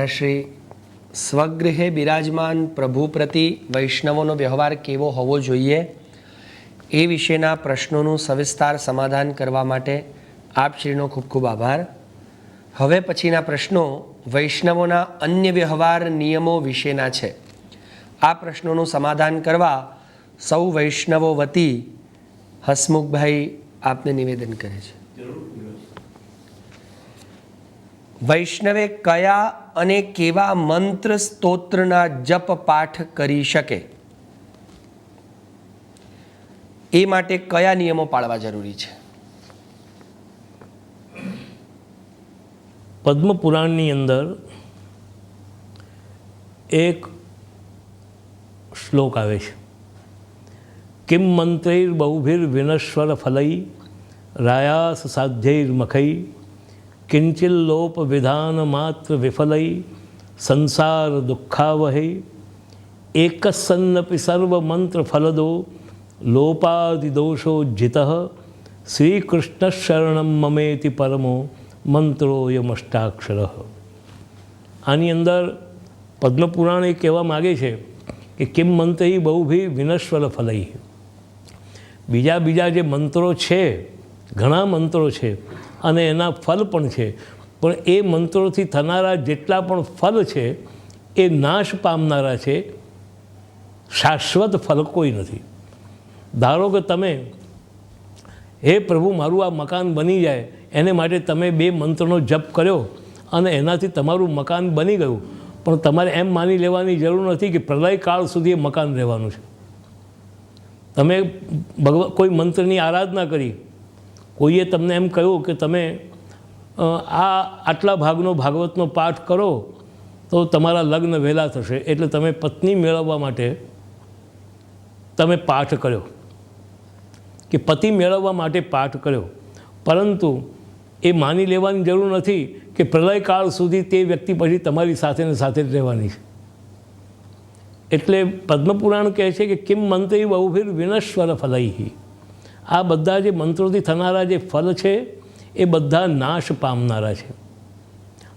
શ્રી સ્વગૃહે બિરાજમાન પ્રભુ પ્રતિ વૈષ્ણવોનો વ્યવહાર કેવો હોવો જોઈએ એ વિશેના પ્રશ્નોનું સવિસ્તાર સમાધાન કરવા માટે આપશ્રીનો ખૂબ ખૂબ આભાર. હવે પછીના પ્રશ્નો વૈષ્ણવોના અન્ય વ્યવહાર નિયમો વિશેના છે. આ પ્રશ્નોનું સમાધાન કરવા સૌ વૈષ્ણવો વતી હસમુખભાઈ આપને નિવેદન કરે છે. વૈષ્ણવે કયા અને કેવા મંત્ર સ્તોત્રના જપ પાઠ કરી શકે એ માટે કયા નિયમો પાળવા જરૂરી છે? પદ્મ પુરાણની અંદર એક શ્લોક આવે છે, કિમ મંત્રૈર બહુભીર વિનશ્વર ફલૈ રાયાસ સાધ્યૈર મખૈ કિંચિલ્લોપ વિધાન માત્ર વિફલૈ સંસાર દુઃખાવહૈ એકસન્નપી સર્વ મંત્ર ફલદો લોપાદિ દોષો જીત શ્રી કૃષ્ણ શરણમ મમેતિ પરમો મંત્રોયમષ્ટાક્ષર. આની અંદર પદ્મપુરાણ એ કહેવા માગે છે કે કિમ મંત્રૈ બહુભી વિનશ્વર ફલૈ. બીજા જે મંત્રો છે, ઘણા મંત્રો છે અને એના ફલ પણ છે, પણ એ મંત્રોથી થનારા જેટલા પણ ફલ છે એ નાશ પામનારા છે, શાશ્વત ફલ કોઈ નથી. ધારો કે તમે હે પ્રભુ મારું આ મકાન બની જાય એને માટે તમે 2 મંત્રનો જપ કર્યો અને એનાથી તમારું મકાન બની ગયું, પણ તમારે એમ માની લેવાની જરૂર નથી કે પ્રલય કાળ સુધી એ મકાન રહેવાનું છે. તમે કોઈ મંત્રની આરાધના કરી, કોઈએ તમને એમ કહ્યું કે તમે આટલા ભાગનો ભાગવતનો પાઠ કરો તો તમારા લગ્ન વહેલા થશે, એટલે તમે પત્ની મેળવવા માટે તમે પાઠ કર્યો કે પતિ મેળવવા માટે પાઠ કર્યો, પરંતુ એ માની લેવાની જરૂર નથી કે પ્રલયકાળ સુધી તે વ્યક્તિ પછી તમારી સાથે ને સાથે જ રહેવાની છે. એટલે પદ્મપુરાણ કહે છે કે કિમ મંત્રૈ બહુભીર વિનશ્વર ફલૈ. આ બધા જે મંત્રોથી થનારા જે ફલ છે એ બધા નાશ પામનારા છે,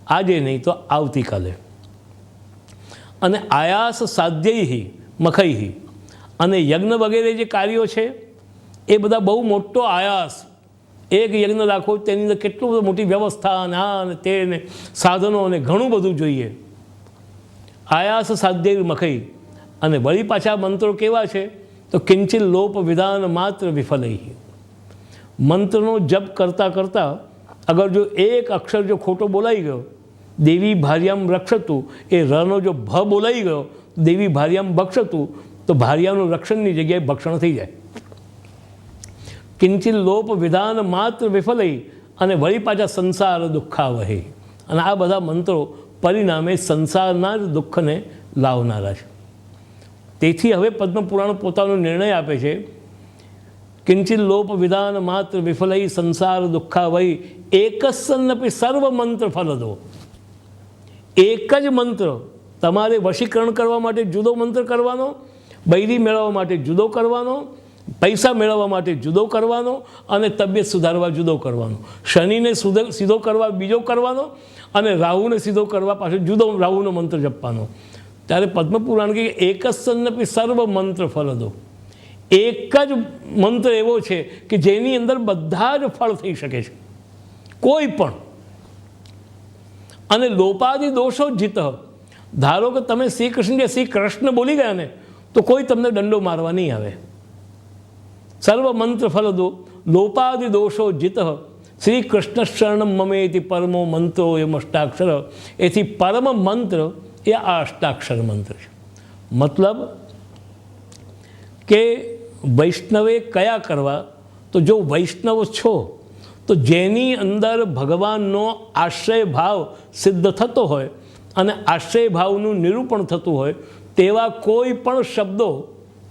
આજે નહીં તો આવતીકાલે. અને આયાસ સાધ્યૈ મખૈ, અને યજ્ઞ વગેરે જે કાર્યો છે એ બધા બહુ મોટો આયાસ. એક યજ્ઞ રાખો તેની અંદર કેટલું બધું મોટી વ્યવસ્થા અને આ અને તે ને સાધનો અને ઘણું બધું જોઈએ. આયાસ સાધ્યૈ મખૈ. અને વળી પાછા મંત્રો કેવા છે તો કિંચિત લોપ વિધાન માત્ર વિફલૈ. મંત્રનો જપ કરતાં કરતાં અગર જો એક અક્ષર જો ખોટો બોલાઈ ગયો, દેવી ભાર્યામ રક્ષતું, એ રનો જો ભ બોલાઈ ગયો દેવી ભાર્યામ બક્ષતું, તો ભાર્યાનું રક્ષણની જગ્યાએ ભક્ષણ થઈ જાય. કિંચિત લોપ વિધાન માત્ર વિફલૈ. અને વળી પાછા સંસાર દુઃખાવહૈ. અને આ બધા મંત્રો પરિણામે સંસારના જ દુઃખને લાવનારા છે. તેથી હવે પદ્મપુરાણ પોતાનો નિર્ણય આપે છે, કિંચિત લોપ વિધાન માત્ર વિફલૈ સંસાર દુઃખાવહૈ એકસન્નપી સર્વ મંત્ર ફલદો. એક જ મંત્ર તમારે વશીકરણ કરવા માટે જુદો મંત્ર કરવાનો, બૈરી મેળવવા માટે જુદો કરવાનો, પૈસા મેળવવા માટે જુદો કરવાનો, અને તબિયત સુધારવા જુદો કરવાનો. શનિને સીધો કરવા બીજો કરવાનો, અને રાહુને સીધો કરવા પાછો જુદો રાહુનો મંત્ર જપવાનો. ત્યારે પદ્મપુરાણ કહે એકસન્નપી સર્વ મંત્ર ફલદો. એક જ મંત્ર એવો છે કે જેની અંદર બધા જ ફળ થઈ શકે છે, કોઈ પણ. અને લોપાદિ દોષો જીત. ધારો કે તમે શ્રી કૃષ્ણ બોલી ગયા ને તો કોઈ તમને દંડો મારવા નહીં આવે. સર્વ મંત્ર ફલદો લોપાદિ દોષો જીત શ્રી કૃષ્ણ શરણમ મમેતિ પરમો મંત્રોયમ અષ્ટાક્ષર. એથી પરમ મંત્ર એ આ અષ્ટાક્ષર મંત્ર છે. મતલબ કે વૈષ્ણવે કયા કરવા, તો જો વૈષ્ણવ છો તો જેની અંદર ભગવાનનો આશ્રય ભાવ સિદ્ધ થતો હોય અને આશ્રય ભાવનું નિરૂપણ થતું હોય તેવા કોઈ પણ શબ્દો,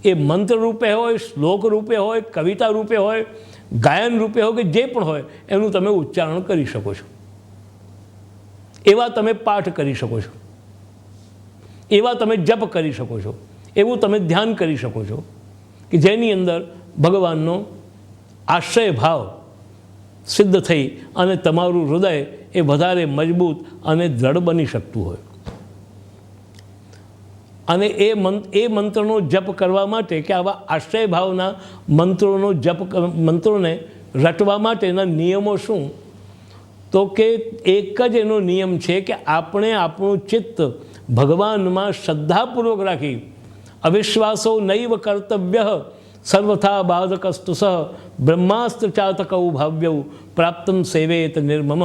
એ મંત્ર રૂપે હોય, શ્લોક રૂપે હોય, કવિતા રૂપે હોય, ગાયન રૂપે હોય કે જે પણ હોય, એનું તમે ઉચ્ચારણ કરી શકો છો. એવા તમે પાઠ કરી શકો છો, એવા તમે જપ કરી શકો છો, એવું તમે ધ્યાન કરી શકો છો કે જેની અંદર ભગવાનનો આશ્રય ભાવ સિદ્ધ થઈ અને તમારું હૃદય એ વધારે મજબૂત અને દ્રઢ બની શકતું હોય. અને એ મંત્રનો જપ કરવા માટે કે આવા આશ્રય ભાવના મંત્રોને રટવા માટેના નિયમો શું? તો કે એક જ એનો નિયમ છે કે આપણે આપણું ચિત્ત ભગવાનમાં શ્રદ્ધાપૂર્વક રાખી અવિશ્વાસો નૈવ કર્તવ્ય સર્વથા બાધકસ્તુ સહ બ્રહ્માસ્ત્ર ચાતકૌ ભાવ્યૌ પ્રાપ્તમ સેવેત નિર્મમ.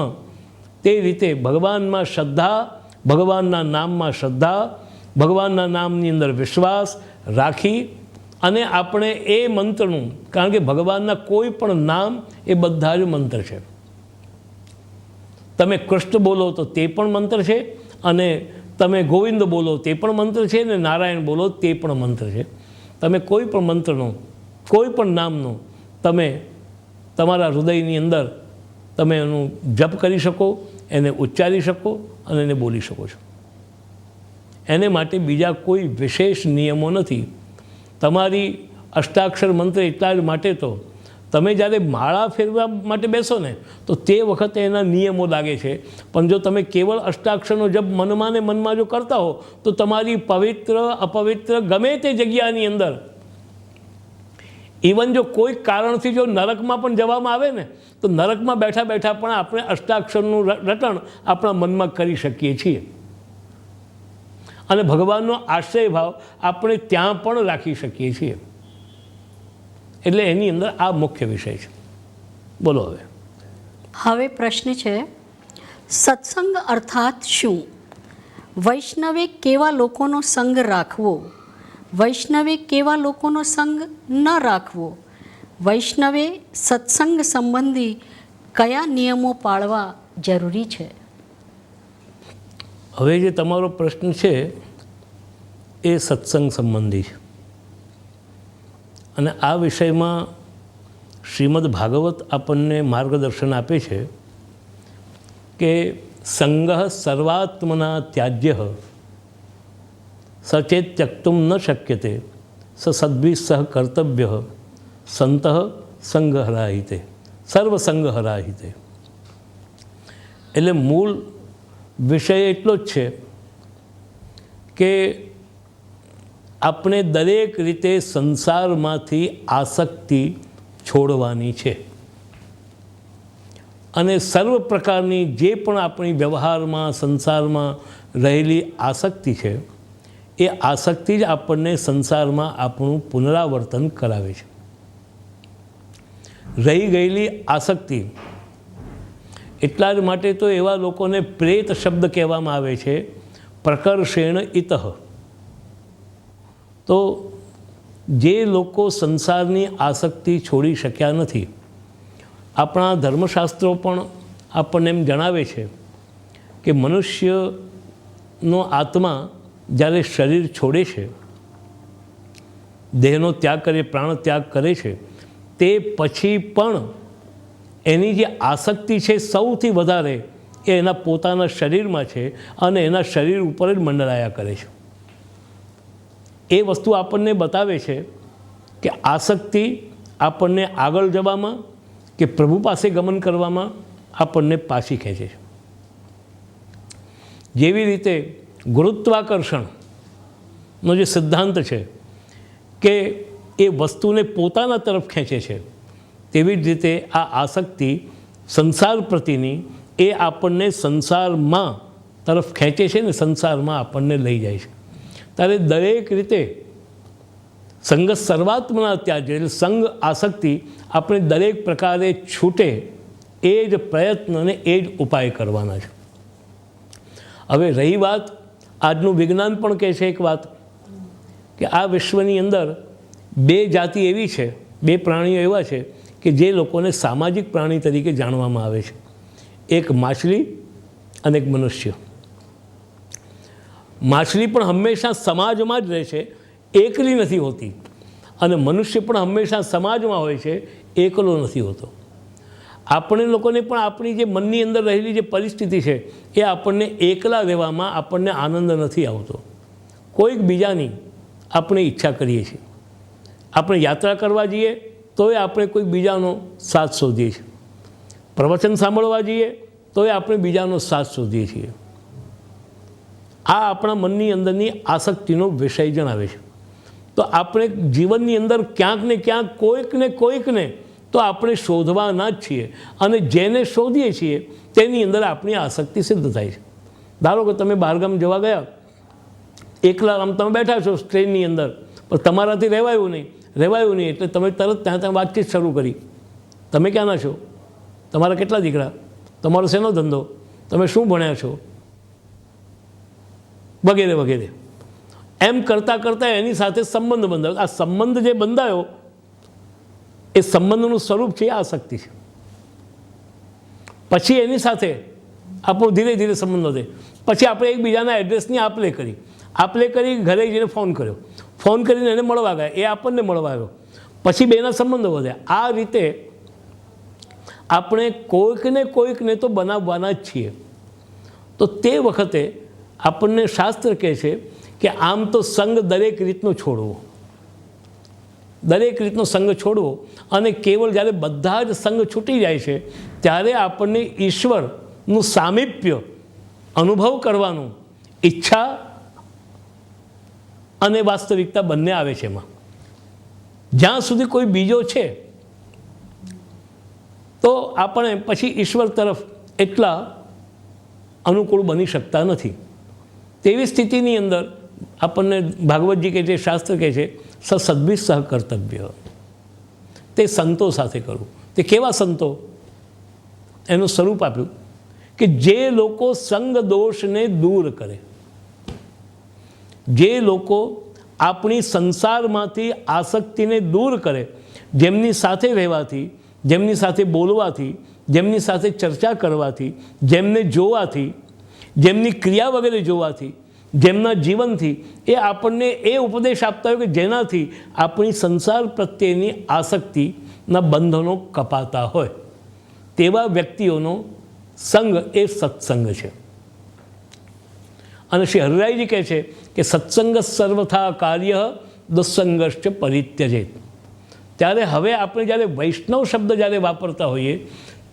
તે રીતે ભગવાનમાં શ્રદ્ધા, ભગવાનના નામમાં શ્રદ્ધા, ભગવાનના નામની અંદર વિશ્વાસ રાખી અને આપણે એ મંત્રનું, કારણ કે ભગવાનના કોઈ પણ નામ એ બધા જ મંત્ર છે. તમે કૃષ્ણ બોલો તો તે પણ મંત્ર છે, અને તમે ગોવિંદ બોલો તે પણ મંત્ર છે, ને નારાયણ બોલો તે પણ મંત્ર છે. તમે કોઈ પણ મંત્રનો, કોઈ પણ નામનો તમે તમારા હૃદયની અંદર તમે એનું જપ કરી શકો, એને ઉચ્ચારી શકો અને એને બોલી શકો છો. એને માટે બીજા કોઈ વિશેષ નિયમો નથી. તમારી અષ્ટાક્ષર મંત્ર એટલા જ માટે તો તમે જ્યારે માળા ફેરવા માટે બેસો ને તો તે વખતે એના નિયમો લાગે છે, પણ જો તમે કેવળ અષ્ટાક્ષરનો જપ મનમાં ને મનમાં જો કરતા હો તો તમારી પવિત્ર અપવિત્ર ગમે તે જગ્યાની અંદર, ઇવન જો કોઈ કારણથી જો નરકમાં પણ જવામાં આવે ને તો નરકમાં બેઠા બેઠા પણ આપણે અષ્ટાક્ષરનું રટણ આપણા મનમાં કરી શકીએ છીએ, અને ભગવાનનો આશ્રય ભાવ આપણે ત્યાં પણ રાખી શકીએ છીએ. એટલે એની અંદર આ મુખ્ય વિષય છે. બોલો. હવે પ્રશ્ન છે, સત્સંગ અર્થાત શું? વૈષ્ણવે કેવા લોકોનો સંગ રાખવો? વૈષ્ણવે કેવા લોકોનો સંગ ન રાખવો? વૈષ્ણવે સત્સંગ સંબંધી કયા નિયમો પાળવા જરૂરી છે? હવે જે તમારો પ્રશ્ન છે એ સત્સંગ સંબંધી છે, અને આ વિષયમાં શ્રીમદ ભાગવત આપણને માર્ગદર્શન આપે છે કે સંગઃ સર્વાત્મના ત્યાજ્ય સચેત ત્યક્તુમ ન શક્યતે સદ્ભિઃ સહ કર્તવ્ય સંતઃ સંગહરાહિતે સર્વસંગહરાહિતે. એટલે મૂળ વિષય એટલો જ છે કે આપણે દરેક રીતે સંસારમાંથી આસક્તિ છોડવાની છે, અને સર્વ પ્રકારની જે પણ આપણી વ્યવહારમાં સંસારમાં રહેલી આસક્તિ છે એ આસક્તિ જ આપણને સંસારમાં આપણું પુનરાવર્તન કરાવે છે. રહી ગયેલી આસક્તિ, એટલા જ માટે તો એવા લોકોને પ્રેત શબ્દ કહેવામાં આવે છે, પ્રકર્ષેણ ઇતઃ. તો જે લોકો સંસારની આસક્તિ છોડી શક્યા નથી, આપણા ધર્મશાસ્ત્રો પણ આપણને એમ જણાવે છે કે મનુષ્યનો આત્મા જ્યારે શરીર છોડે છે, દેહનો ત્યાગ કરે, પ્રાણ ત્યાગ કરે છે, તે પછી પણ એની જે આસક્તિ છે સૌથી વધારે એ એના પોતાના શરીરમાં છે, અને એના શરીર ઉપર જ મંડરાયા કરે છે. એ વસ્તુ આપણને બતાવે છે કે આસક્તિ આપણને આગળ જવામાં કે પ્રભુ પાસે ગમન કરવામાં આપણને પાછી ખેંચે છે. જેવી રીતે ગુરુત્વાકર્ષણનો જે સિદ્ધાંત છે કે એ વસ્તુને પોતાના તરફ ખેંચે છે, તેવી જ રીતે આ આસક્તિ સંસાર પ્રતિની એ આપણને સંસારમાં તરફ ખેંચે છે ને સંસારમાં આપણને લઈ જાય છે. ત્યારે દરેક રીતે સંગ સર્વાત્મના ત્યાજ્ય, એટલે સંગ આસક્તિ આપણે દરેક પ્રકારે છૂટે એ જ પ્રયત્ન અને એ જ ઉપાય કરવાના છે. હવે રહી વાત, આજનું વિજ્ઞાન પણ કહે છે એક વાત કે આ વિશ્વની અંદર બે જાતિ એવી છે, બે પ્રાણીઓ એવા છે કે જે લોકોને સામાજિક પ્રાણી તરીકે જાણવામાં આવે છે. એક માછલી અને એક મનુષ્ય. માછલી પણ હંમેશા સમાજમાં જ રહે છે, એકલી નથી હોતી, અને મનુષ્ય પણ હંમેશા સમાજમાં હોય છે, એકલો નથી હોતો. આપણે લોકોને પણ આપણી જે મનની અંદર રહેલી જે પરિસ્થિતિ છે એ આપણને એકલા રહેવામાં આપણને આનંદ નથી આવતો. કોઈક બીજાની આપણે ઈચ્છા કરીએ છીએ. આપણે યાત્રા કરવા જઈએ તોય આપણે કોઈક બીજાનો સાથ શોધીએ છીએ. પ્રવચન સાંભળવા જઈએ તોય આપણે બીજાનો સાથ શોધીએ છીએ. આ આપણા મનની અંદરની આસક્તિનો વિષય જણાવે છે. તો આપણે જીવનની અંદર ક્યાંક ને ક્યાંક કોઈકને તો આપણે શોધવાના જ છીએ, અને જેને શોધીએ છીએ તેની અંદર આપણી આસક્તિ સિદ્ધ થાય છે. ધારો કે તમે બહારગામ જવા ગયા, એકલા આમ તમે બેઠા છો ટ્રેનની અંદર, પણ તમારાથી રહેવાયું નહીં એટલે તમે તરત ત્યાં વાતચીત શરૂ કરી. તમે ક્યાંના છો, તમારા કેટલા દીકરા, તમારો શેનો ધંધો, તમે શું ભણ્યા છો, વગેરે વગેરે. એમ કરતાં કરતાં એની સાથે સંબંધ બંધાયો. આ સંબંધ જે બંધાયો એ સંબંધનું સ્વરૂપ છે એ આસક્તિ છે. પછી એની સાથે આપણો ધીરે ધીરે સંબંધ વધે. પછી આપણે એકબીજાના એડ્રેસની આપલે કરી ઘરે જઈને ફોન કરીને એને મળવા ગયા, એ આપણને મળવા આવ્યો, પછી બેના સંબંધો વધ્યા. આ રીતે આપણે કોઈકને તો બનાવવાના જ છીએ. તો તે વખતે આપણને શાસ્ત્ર કહે છે કે આમ તો સંગ દરેક રીતનો છોડવો, અને કેવળ જ્યારે બધા જ સંગ છૂટી જાય છે ત્યારે આપણને ઈશ્વરનું સામીપ્ય અનુભવ કરવાનું ઈચ્છા અને વાસ્તવિકતા બંને આવે છે. એમાં જ્યાં સુધી કોઈ બીજો છે તો આપણે પછી ઈશ્વર તરફ એટલા અનુકૂળ બની શકતા નથી. તેવી સ્થિતિની અંદર આપણને ભાગવતજી કે જે શાસ્ત્ર કહે છે સદભી સહ કર્તવ્ય, તે સંતો સાથે કરવું. તે કેવા સંતો? એનું સ્વરૂપ આપ્યું કે જે લોકો સંગ દોષને દૂર કરે, જે લોકો આપણી સંસારમાંથી આસક્તિને દૂર કરે, જેમની સાથે રહેવાથી, જેમની સાથે બોલવાથી, જેમની સાથે ચર્ચા કરવાથી, જેમને જોવાથી, જેમની ક્રિયા વગેરે જોવાથી, જેમના જીવનથી એ આપણને એ ઉપદેશ આપતા હોય કે જેનાથી આપણી સંસાર પ્રત્યેની આસક્તિના બંધનો કપાતા હોય, તેવા વ્યક્તિઓનો સંગ એ સત્સંગ છે. અને શ્રી હરિરાયજી કહે છે કે સત્સંગ સર્વથા કાર્ય દુસ્સંગશ્ચ પરિત્યજેત. ત્યારે હવે આપણે જ્યારે વૈષ્ણવ શબ્દ જ્યારે વાપરતા હોઈએ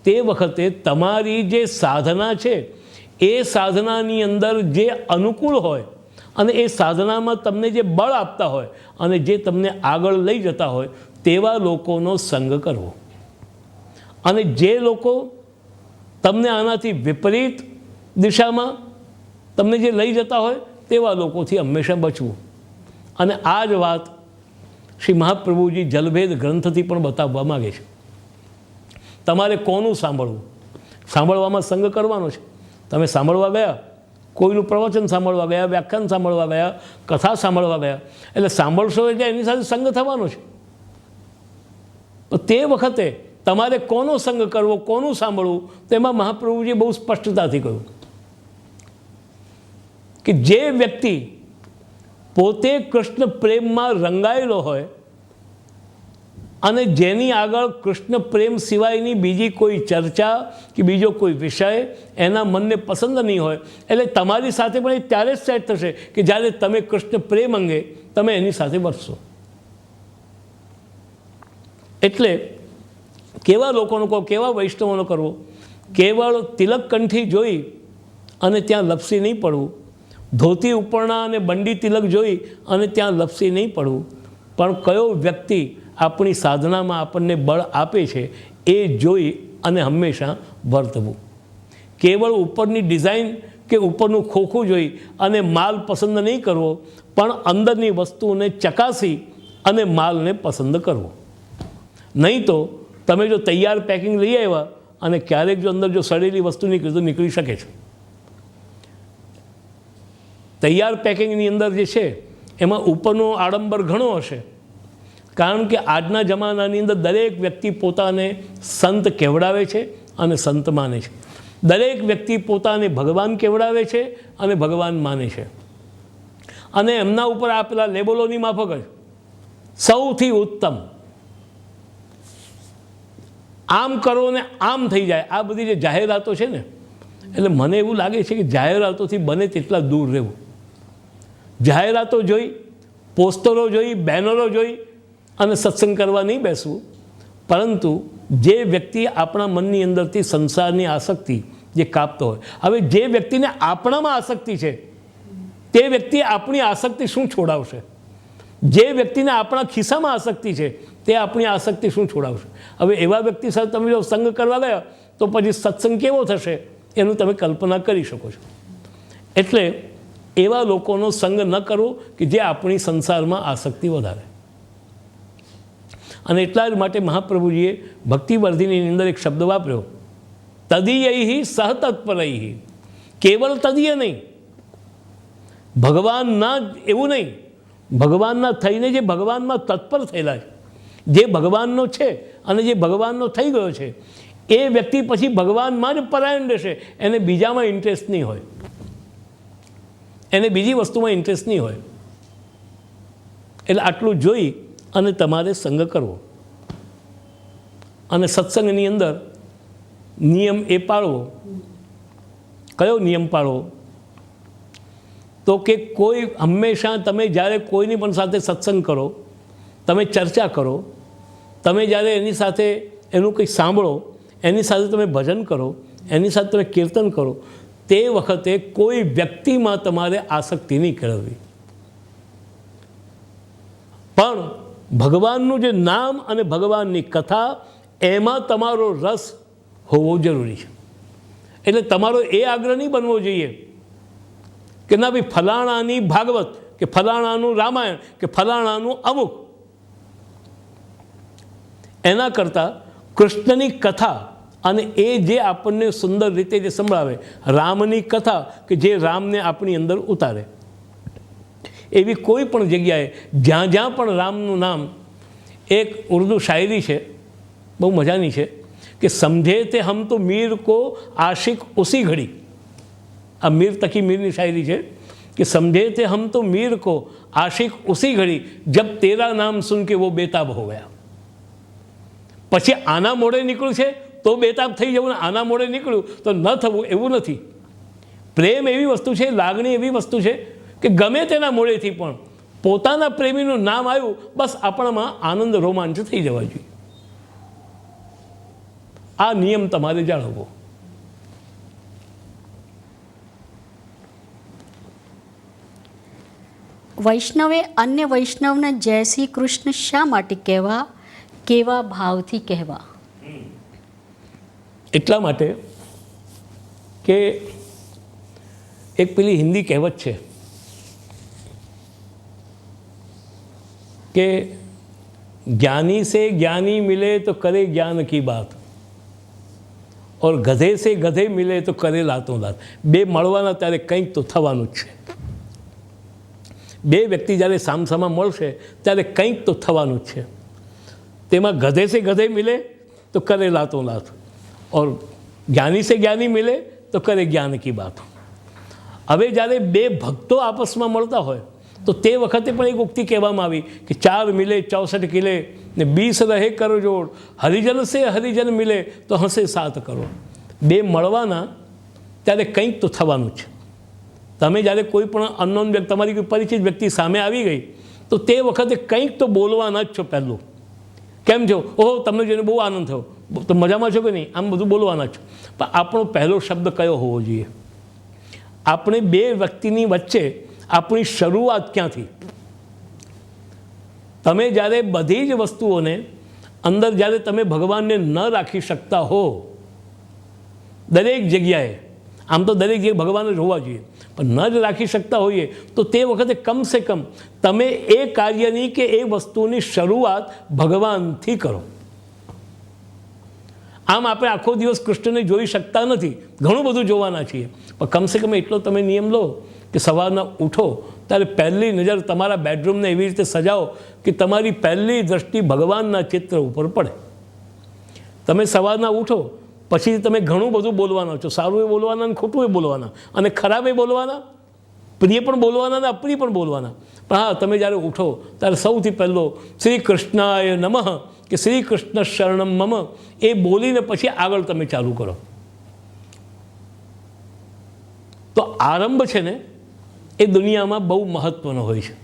તે વખતે તમારી જે સાધના છે એ સાધનાની અંદર જે અનુકૂળ હોય અને એ સાધનામાં તમને જે બળ આપતા હોય અને જે તમને આગળ લઈ જતા હોય તેવા લોકોનો સંગ કરવો. અને જે લોકો તમને આનાથી વિપરીત દિશામાં તમને જે લઈ જતા હોય તેવા લોકોથી હંમેશા બચવું. અને આ જ વાત શ્રી મહાપ્રભુજી જલભેદ ગ્રંથથી પણ બતાવવા માગે છે. તમારે કોનું સાંભળવું? સાંભળવામાં સંગ કરવાનો છે. તમે સાંભળવા ગયા, કોઈનું પ્રવચન સાંભળવા ગયા, વ્યાખ્યાન સાંભળવા ગયા, કથા સાંભળવા ગયા, એટલે સાંભળશો એટલે એની સાથે સંગ થવાનો છે. તો તે વખતે તમારે કોનો સંગ કરવો, કોનું સાંભળવું, તેમાં મહાપ્રભુજીએ બહુ સ્પષ્ટતાથી કહ્યું કે જે વ્યક્તિ પોતે કૃષ્ણ પ્રેમમાં રંગાયેલો હોય અને જેની આગળ કૃષ્ણ પ્રેમ સિવાયની બીજી કોઈ ચર્ચા કે બીજો કોઈ વિષય એના મનને પસંદ નહીં હોય, એટલે તમારી સાથે પણ એ ત્યારે જ સેટ થશે કે જ્યારે તમે કૃષ્ણ પ્રેમ અંગે તમે એની સાથે વર્તશો. એટલે કેવા લોકોનો કહો, કેવા વૈષ્ણવોનો કરવો? કેવળ તિલક કંઠી જોઈ અને ત્યાં લપસી નહીં પડવું, ધોતી ઉપરણા અને બંડી તિલક જોઈ અને ત્યાં લપસી નહીં પડવું, પણ કયો વ્યક્તિ આપણી સાધનામાં આપણને બળ આપે છે એ જોઈ અને હંમેશા વર્તવું. કેવળ ઉપરની ડિઝાઇન કે ઉપરનું ખોખું જોઈ અને માલ પસંદ નહીં કરવો, પણ અંદરની વસ્તુને ચકાસી અને માલને પસંદ કરવો. નહીં તો તમે જો તૈયાર પેકિંગ લઈ આવ્યા અને ક્યારેક જો અંદર જો સડેલી વસ્તુ નીકળી તો નીકળી શકે છે. તૈયાર પેકિંગની અંદર જે છે એમાં ઉપરનો આડંબર ઘણો હશે, કારણ કે આજના જમાનાની અંદર દરેક વ્યક્તિ પોતાને સંત કહેવડાવે છે અને સંત માને છે. દરેક વ્યક્તિ પોતાને ભગવાન કહેવડાવે છે અને ભગવાન માને છે. અને એમના ઉપર આપેલા લેબલોની માફક જ સૌથી ઉત્તમ, આમ કરો ને આમ થઈ જાય, આ બધી જે જાહેરાતો છે ને, એટલે મને એવું લાગે છે કે જાહેરાતોથી બને તેટલા દૂર રહેવું. જાહેરાતો જોઈ, પોસ્ટરો જોઈ, બેનરો જોઈ અને સત્સંગ કરવા નહીં બેસવું, પરંતુ જે વ્યક્તિ આપણા મનની અંદરથી સંસારની આસક્તિ જે કાપતો હોય, હવે જે વ્યક્તિને આપણામાં આસક્તિ છે તે વ્યક્તિ આપણી આસક્તિ શું છોડાવશે? જે વ્યક્તિને આપણા ખિસ્સામાં આસક્તિ છે તે આપણી આસક્તિ શું છોડાવશે? હવે એવા વ્યક્તિ સાથે તમે જો સંગ કરવા ગયા તો પછી સત્સંગ કેવો થશે એનું તમે કલ્પના કરી શકો છો. એટલે એવા લોકોનો સંગ ન કરવો કે જે આપણી સંસારમાં આસક્તિ વધારે. અને એટલા જ માટે મહાપ્રભુજીએ ભક્તિવર્ધિનીની અંદર એક શબ્દ વાપર્યો, તદીયૈ સહતત્પરૈ. કેવલ તદીય નહીં, ભગવાનના એવું નહીં, ભગવાનના થઈને જે ભગવાનમાં તત્પર થયેલા છે, જે ભગવાનનો છે અને જે ભગવાનનો થઈ ગયો છે, એ વ્યક્તિ પછી ભગવાનમાં જ પરાયણ રહેશે. એને બીજામાં ઇન્ટરેસ્ટ નહીં હોય, એને બીજી વસ્તુમાં ઇન્ટરેસ્ટ નહીં હોય. એટલે આટલું જોઈ અને તમારે સંગ કરવો. અને સત્સંગની અંદર નિયમ એ પાળવો. કયો નિયમ પાળવો? તો કે કોઈ હંમેશા તમે જ્યારે કોઈની પણ સાથે સત્સંગ કરો, તમે ચર્ચા કરો, તમે જ્યારે એની સાથે એનું કંઈક સાંભળો, એની સાથે તમે ભજન કરો, એની સાથે તમે કીર્તન કરો, તે વખતે કોઈ વ્યક્તિમાં તમારે આસક્તિ નહીં કેળવવી. પણ ભગવાનનું જે નામ અને ભગવાનની કથા, એમાં તમારો રસ હોવો જરૂરી છે. એટલે તમારો એ આગ્રહ નહીં બનવો જોઈએ કે ના ભાઈ ફલાણાની ભાગવત કે ફલાણાનું રામાયણ કે ફલાણાનું અમુક. એના કરતાં કૃષ્ણની કથા અને એ જે આપણને સુંદર રીતે જે સંભળાવે, રામની કથા કે જે રામને આપણી અંદર ઉતારે. એવી કોઈ પણ જગ્યાએ જ્યાં જ્યાં પણ રામનું નામ, એક ઉર્દુ શાયરી છે બહુ મજાની છે કે સમझे थे हम तो मीर को आशिक उसी घड़ी. આ મીર તકી મીરની શાયરી છે કે સમझे थे हम तो मीर को आशिक उसी घड़ी जब तेरा नाम सुन के वो बेताब हो गया. પછી આના મોડે નીકળ્યું છે તો બેતાબ થઈ જવું, ને આના મોડે નીકળ્યું તો ન થવું એવું નથી. પ્રેમ એવી વસ્તુ છે, લાગણી એવી વસ્તુ છે કે ગમે તેના મોડેથી પણ પોતાના પ્રેમીનું નામ આવ્યું, બસ આપણામાં આનંદ રોમાંચ થઈ જવા જોઈએ. આ નિયમ તમારે જાળવવો. વૈષ્ણવે અન્ય વૈષ્ણવને જય શ્રી કૃષ્ણ શા માટે કહેવા, કેવા ભાવથી કહેવા? એટલા માટે કે એક પેલી હિન્દી કહેવત છે કે જ્ઞાની से ज्ञानी मिले तो करे ज्ञान की बात, और गधे से गधे मिले तो करे लातों लात. બે મળવાના ત્યારે કંઈક તો થવાનું જ છે. બે વ્યક્તિ જ્યારે સામસામા મળશે ત્યારે કંઈક તો થવાનું જ છે. તેમાં ગધે से गधे मिले तो करे लातों लात, और ज्ञानी से ज्ञानी मिले तो करे ज्ञान की बात. હવે જ્યારે બે ભક્તો આપસમાં મળતા હોય તો તે વખતે પણ એક ઉક્તિ કહેવામાં આવી કે 4 મિલે 64 કિલે ને 20 રહે કરો જોડ, હરિજન સે હરિજન મિલે તો હસે 7 કરોડ. બે મળવાના ત્યારે કંઈક તો થવાનું છે. તમે જ્યારે કોઈ પણ અનનોન વ્યક્તિ, તમારી કોઈ પરિચિત વ્યક્તિ સામે આવી ગઈ તો તે વખતે કંઈક તો બોલવાના જ છો. પહેલું કેમ છો? ઓહો, તમને જોઈને બહુ આનંદ થયો, તો મજામાં છો કે નહીં, આમ બધું બોલવાના છો. પણ આપણો પહેલો શબ્દ કયો હોવો જોઈએ? આપણે બે વ્યક્તિની વચ્ચે આપણી શરૂઆત ક્યાંથી? તમે જ્યારે બધી જ વસ્તુઓને અંદર જ્યારે તમે ભગવાનને ન રાખી શકતા હો, દરેક જગ્યાએ, આમ તો દરેક જગ્યાએ ભગવાન જ હોવા જોઈએ, પણ ન જ રાખી શકતા હોઈએ તો તે વખતે કમસે કમ તમે એ કાર્યની કે એ વસ્તુની શરૂઆત ભગવાનથી કરો. આમ આપણે આખો દિવસ કૃષ્ણને જોઈ શકતા નથી, ઘણું બધું જોવાના છીએ, પણ કમસે કમ એટલો તમે નિયમ લો કે સવારના ઉઠો ત્યારે પહેલી નજર તમારા બેડરૂમને એવી રીતે સજાવો કે તમારી પહેલી દૃષ્ટિ ભગવાનના ચિત્ર ઉપર પડે. તમે સવારના ઉઠો પછી તમે ઘણું બધું બોલવાના છો, સારું એ બોલવાના અને ખોટું એ બોલવાના, અને ખરાબ એ બોલવાના, પ્રિય પણ બોલવાના અને અપ્રિય પણ બોલવાના. પણ હા, તમે જ્યારે ઉઠો ત્યારે સૌથી પહેલો શ્રી કૃષ્ણાય નમઃ કે શ્રી કૃષ્ણ શરણમ મમ એ બોલીને પછી આગળ તમે ચાલુ કરો. તો આરંભ છે ને એ દુનિયામાં બહુ મહત્ત્વનો હોય છે.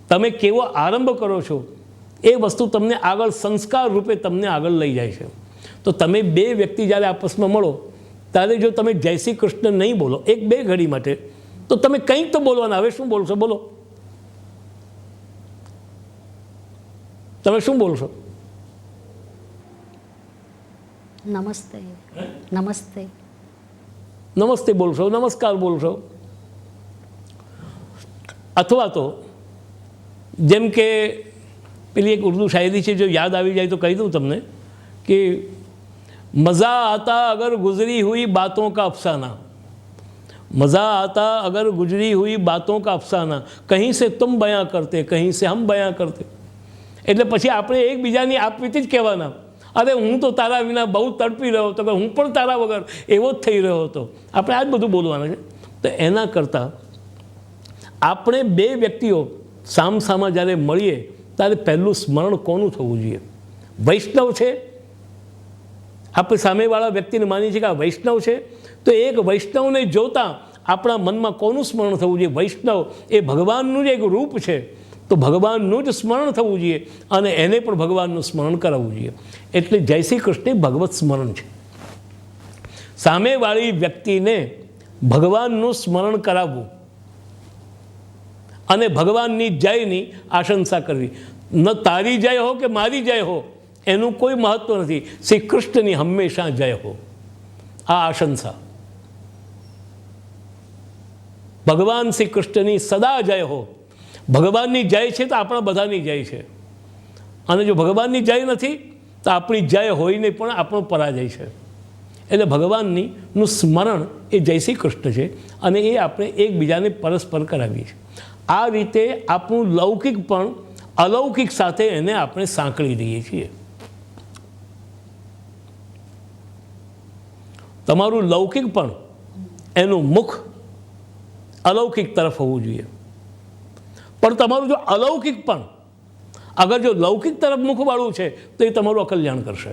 તમે કેવો આરંભ કરો છો એ વસ્તુ તમને આગળ સંસ્કાર રૂપે તમને આગળ લઈ જાય છે. તો તમે બે વ્યક્તિ જ્યારે આપસમાં મળો ત્યારે જો તમે જય શ્રી કૃષ્ણ નહીં બોલો એક બે ઘડી માટે, તો તો તમે કંઈક તો બોલવાના. હવે શું બોલશો? બોલો, તમે શું બોલશો? નમસ્તે. નમસ્તે. નમસ્તે બોલશો, નમસ્કાર બોલશો. અથવા તો જેમ કે પેલી એક ઉર્દू શાયરી છે, જો યાદ આવી જાય તો કહી દઉં તમને કે મज़ा आता अगर गुजरी हुई बातों का अफसाना, मज़ा आता अगर गुजरी हुई बातों का अफसाना, कहीं से तुम बयां करते कहीं से हम बयां करते. એટલે પછી આપણે એકબીજાની આપવીતી જ કહેવાના. અરે હું તો તારા વિના બહુ તડપી રહ્યો હતો, કે હું પણ તારા વગર એવો જ થઈ રહ્યો હતો. આપણે આ જ બધું બોલવાનું છે. તો એના કરતાં આપણે બે વ્યક્તિઓ સામસામા જ્યારે મળીએ ત્યારે પહેલું સ્મરણ કોનું થવું જોઈએ? વૈષ્ણવ છે, આપણે સામેવાળા વ્યક્તિને માનીએ છીએ કે આ વૈષ્ણવ છે, તો એક વૈષ્ણવને જોતાં આપણા મનમાં કોનું સ્મરણ થવું જોઈએ? વૈષ્ણવ એ ભગવાનનું જ એક રૂપ છે, તો ભગવાનનું જ સ્મરણ થવું જોઈએ અને એને પણ ભગવાનનું સ્મરણ કરાવવું જોઈએ. એટલે જય શ્રી કૃષ્ણ ભગવત સ્મરણ છે. સામેવાળી વ્યક્તિને ભગવાનનું સ્મરણ કરાવવું અને ભગવાનની જયની આશંસા કરવી. ન તારી જય હો કે મારી જય હો એનું કોઈ મહત્વ નથી. શ્રી કૃષ્ણની હંમેશા જય હો, આ આશંસા. ભગવાન શ્રી કૃષ્ણની સદા જય હો. ભગવાનની જય છે તો આપણા બધાની જય છે, અને જો ભગવાનની જય નથી તો આપણી જય હોઈને પણ આપણો પરાજય છે. એટલે ભગવાનનું સ્મરણ એ જય શ્રી કૃષ્ણ છે, અને એ આપણે એકબીજાને પરસ્પર કરાવીએ છીએ. આ રીતે આપણું લૌકિક પણ અલૌકિક સાથે એને આપણે સાંકળી દઈએ છીએ. તમારું લૌકિક પણ એનું મુખ અલૌકિક તરફ હોવું જોઈએ, પણ તમારું જો અલૌકિક પણ અગર જો લૌકિક તરફ મુખવાળું છે તો એ તમારું અકલ્યાણ કરશે.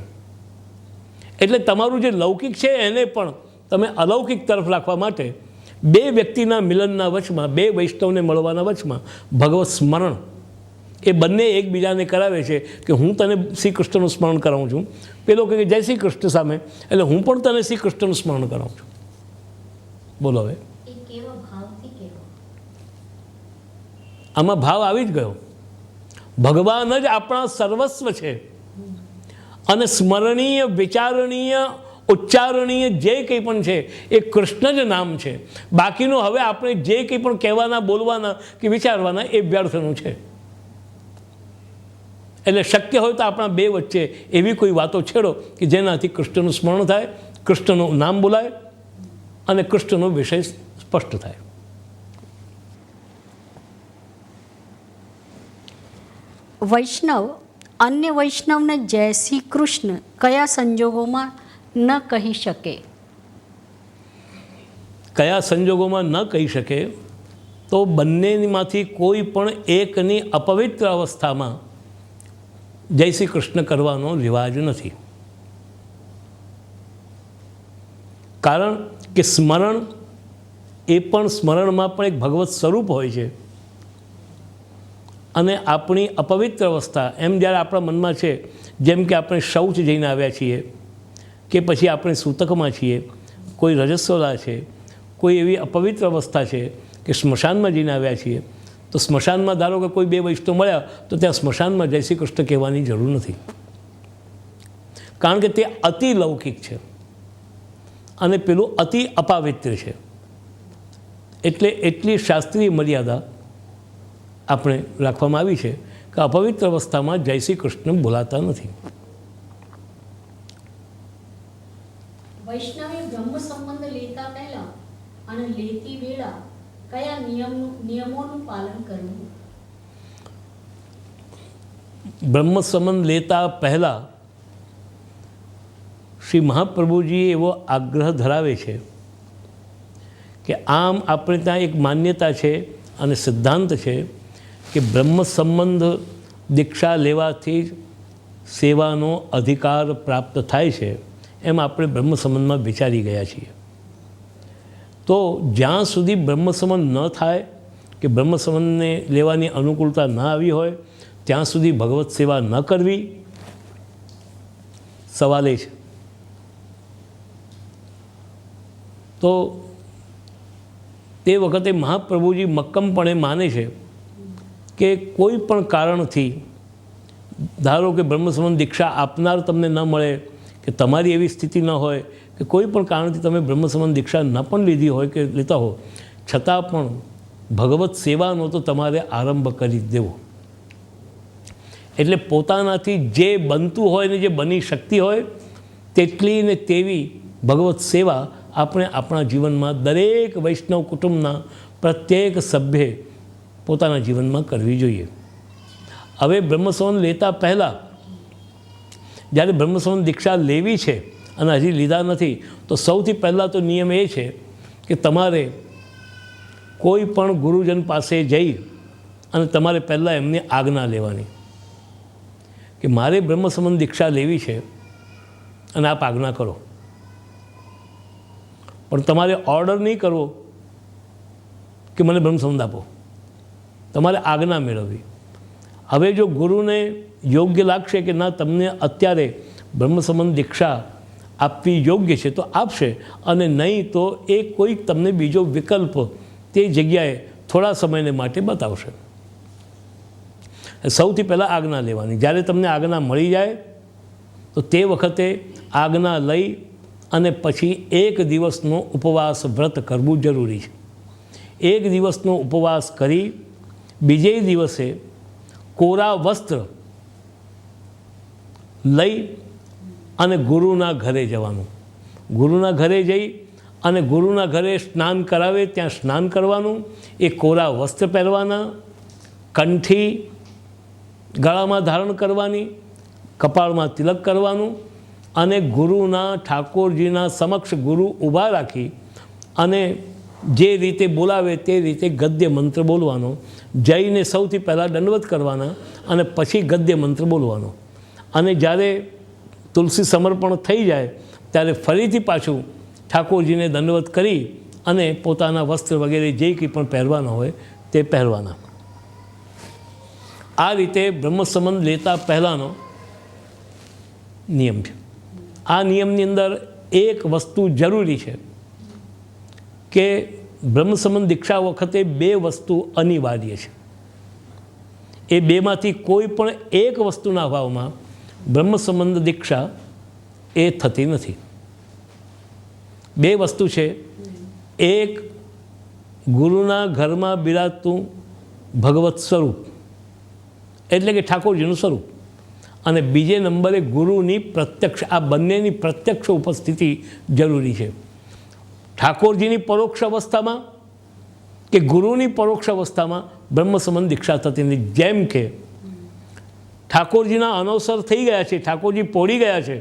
એટલે તમારું જે લૌકિક છે એને પણ તમે અલૌકિક તરફ રાખવા માટે બે વ્યક્તિના મિલનના વચમાં, બે વૈષ્ણવને મળવાના વચમાં ભગવત સ્મરણ એ બંને એકબીજાને કરાવે છે કે હું તને શ્રી કૃષ્ણનું સ્મરણ કરાવું છું. પેલો કહે જય શ્રી કૃષ્ણ સામે, એટલે હું પણ તને શ્રી કૃષ્ણનું સ્મરણ કરાવું છું. બોલો હવે આમાં ભાવ આવી જ ગયો. ભગવાન જ આપણા સર્વસ્વ છે, અને સ્મરણીય, વિચારણીય, ઉચ્ચારણીય જે કંઈ પણ છે એ કૃષ્ણ જ નામ છે. બાકીનું હવે આપણે જે કંઈ પણ કહેવાના, બોલવાના કે વિચારવાના એ વ્યર્થનું છે. એટલે શક્ય હોય તો આપણા બે વચ્ચે એવી કોઈ વાતો છેડો કે જેનાથી કૃષ્ણનું સ્મરણ થાય, કૃષ્ણનું નામ બોલાય અને કૃષ્ણનો વિષય સ્પષ્ટ થાય. વૈષ્ણવ અન્ય વૈષ્ણવને જય શ્રી કૃષ્ણ કયા સંજોગોમાં ન કહી શકે? કયા સંજોગોમાં ન કહી શકે? તો બંનેમાંથી કોઈ પણ એકની અપવિત્ર અવસ્થામાં જય શ્રી કૃષ્ણ કરવાનો રિવાજ નથી. કારણ કે સ્મરણ એ પણ સ્મરણમાં પણ એક ભગવત સ્વરૂપ હોય છે, અને આપણી અપવિત્ર અવસ્થા એમ જ્યારે આપણા મનમાં છે, જેમ કે આપણે શૌચ જઈને આવ્યા છીએ, કે પછી આપણે સૂતકમાં છીએ, કોઈ રજસ્વલા છે, કોઈ એવી અપવિત્ર અવસ્થા છે કે સ્મશાનમાં જઈને આવ્યા છીએ, તો સ્મશાનમાં ધારો કે કોઈ બે વૈષ્ણવ મળ્યા તો ત્યાં સ્મશાનમાં જય શ્રી કૃષ્ણ કહેવાની જરૂર નથી. કારણ કે તે અતિ લૌકિક છે અને પેલું અતિ અપાવિત્ર છે. એટલે એટલી શાસ્ત્રીય મર્યાદા આપણે રાખવામાં આવી છે કે અપવિત્ર અવસ્થામાં જય શ્રી કૃષ્ણ બોલાતા નથી. વૈષ્ણવે બ્રહ્મ સંબંધ લેતા પહેલા અને લેતી વેળા કયા નિયમોનું પાલન કરવું? બ્રહ્મ સંબંધ લેતા પહેલાં શ્રી મહાપ્રભુજી એવો આગ્રહ ધરાવે છે કે આમ આપણે ત્યાં એક માન્યતા છે અને સિદ્ધાંત છે કે બ્રહ્મ સંબંધ દીક્ષા લેવાથી જ સેવાનો અધિકાર પ્રાપ્ત થાય છે, એમ આપણે બ્રહ્મ સંબંધમાં વિચારી ગયા છીએ. તો જ્યાં સુધી બ્રહ્મ સંબંધ ન થાય કે બ્રહ્મ સંબંધને લેવાની અનુકૂળતા ન આવી હોય ત્યાં સુધી ભગવત સેવા ન કરવી સવાલે છે. તો તે વખતે મહાપ્રભુજી મક્કમપણે માને છે કે કોઈ પણ કારણથી, ધારો કે બ્રહ્મસંબંધ દીક્ષા આપનાર તમને ન મળે, કે તમારી એવી સ્થિતિ ન હોય કે કોઈ પણ કારણથી તમે બ્રહ્મસંબંધ દીક્ષા ન પણ લીધી હોય કે લેતા હો, છતાં પણ ભગવત સેવાનો તો તમારે આરંભ કરી દેવો. એટલે પોતાનાથી જે બનતું હોય ને જે બની શકતી હોય તેટલી ને તેવી ભગવત સેવા આપણે આપણા જીવનમાં દરેક વૈષ્ણવ કુટુંબના પ્રત્યેક સભ્યે પોતાના જીવનમાં કરવી જોઈએ. હવે બ્રહ્મસંબંધ લેતા પહેલાં, જ્યારે બ્રહ્મસંબંધ દીક્ષા લેવી છે અને હજી લીધા નથી, તો સૌથી પહેલાં તો નિયમ એ છે કે તમારે કોઈ પણ ગુરુજન પાસે જઈ અને તમારે પહેલાં એમની આજ્ઞા લેવાની કે મારે બ્રહ્મસંબંધ દીક્ષા લેવી છે અને આપ આજ્ઞા કરો. પણ તમારે ઓર્ડર નહીં કરવો કે મને બ્રહ્મસંબંધ આપો, તમારે આજ્ઞા મેળવવી. હવે જો ગુરુને યોગ્ય લાગશે કે ના, તમને અત્યારે બ્રહ્મસંબંધ દીક્ષા આપવી યોગ્ય છે તો આપશે, અને નહીં તો એ કોઈક તમને બીજો વિકલ્પ તે જગ્યાએ થોડા સમયને માટે બતાવશે. સૌથી પહેલાં આજ્ઞા લેવાની. જ્યારે તમને આજ્ઞા મળી જાય તો તે વખતે આજ્ઞા લઈ અને પછી એક દિવસનો ઉપવાસ વ્રત કરવું જરૂરી છે. એક દિવસનો ઉપવાસ કરી બીજે દિવસે કોરા વસ્ત્ર લઈ અને ગુરુના ઘરે જવાનું. ગુરુના ઘરે જઈ અને ગુરુના ઘરે સ્નાન કરાવે ત્યાં સ્નાન કરવાનું, એ કોરા વસ્ત્ર પહેરવાના, કંઠી ગળામાં ધારણ કરવાની, કપાળમાં તિલક કરવાનું, અને ગુરુના ઠાકોરજીના સમક્ષ ગુરુ ઊભા રાખી અને જે રીતે બોલાવે તે રીતે ગદ્ય મંત્ર બોલવાનો. જઈને સૌથી પહેલાં દંડવત કરવાના અને પછી ગદ્ય મંત્ર બોલવાનો. અને જ્યારે તુલસી સમર્પણ થઈ જાય ત્યારે ફરીથી પાછું ઠાકોરજીને દંડવત કરી અને પોતાના વસ્ત્ર વગેરે જે કંઈ પણ પહેરવાના હોય તે પહેરવાના. આ રીતે બ્રહ્મસંબંધ લેતા પહેલાંનો નિયમ છે. આ નિયમની અંદર એક વસ્તુ જરૂરી છે કે બ્રહ્મસંબંધ દીક્ષા વખતે બે વસ્તુ અનિવાર્ય છે. એ બેમાંથી કોઈ પણ એક વસ્તુના અભાવમાં બ્રહ્મસંબંધ દીક્ષા એ થતી નથી. બે વસ્તુ છે. એક, ગુરુના ઘરમાં બિરાજતું ભગવત સ્વરૂપ એટલે કે ઠાકોરજીનું સ્વરૂપ, અને બીજે નંબરે ગુરુની પ્રત્યક્ષ, આ બંનેની પ્રત્યક્ષ ઉપસ્થિતિ જરૂરી છે. ઠાકોરજીની પરોક્ષ અવસ્થામાં કે ગુરુની પરોક્ષ અવસ્થામાં બ્રહ્મસંબંધ દીક્ષા થતી નથી. જેમ કે ઠાકોરજીના અનવસર થઈ ગયા છે, ઠાકોરજી પોડી ગયા છે,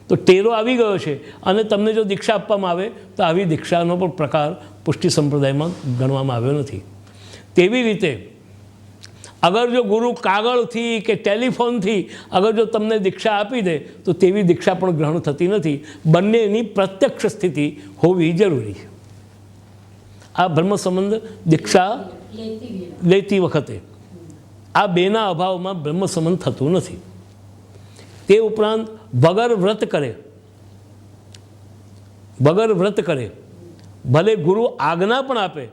તો ટેરો આવી ગયો છે અને તમને જો દીક્ષા આપવામાં આવે તો આવી દીક્ષાનો પણ પ્રકાર પુષ્ટિ સંપ્રદાયમાં ગણવામાં આવ્યો નથી. તેવી રીતે અગર જો ગુરુ કાગળથી કે ટેલિફોનથી અગર જો તમને દીક્ષા આપી દે તો તેવી દીક્ષા પણ ગ્રહણ થતી નથી. બંનેની પ્રત્યક્ષ સ્થિતિ હોવી જરૂરી છે. આ બ્રહ્મસંબંધ દીક્ષા લેતી વખતે આ બેના અભાવમાં બ્રહ્મસંબંધ થતું નથી. તે ઉપરાંત વગર વ્રત કરે ભલે ગુરુ આજ્ઞા પણ આપે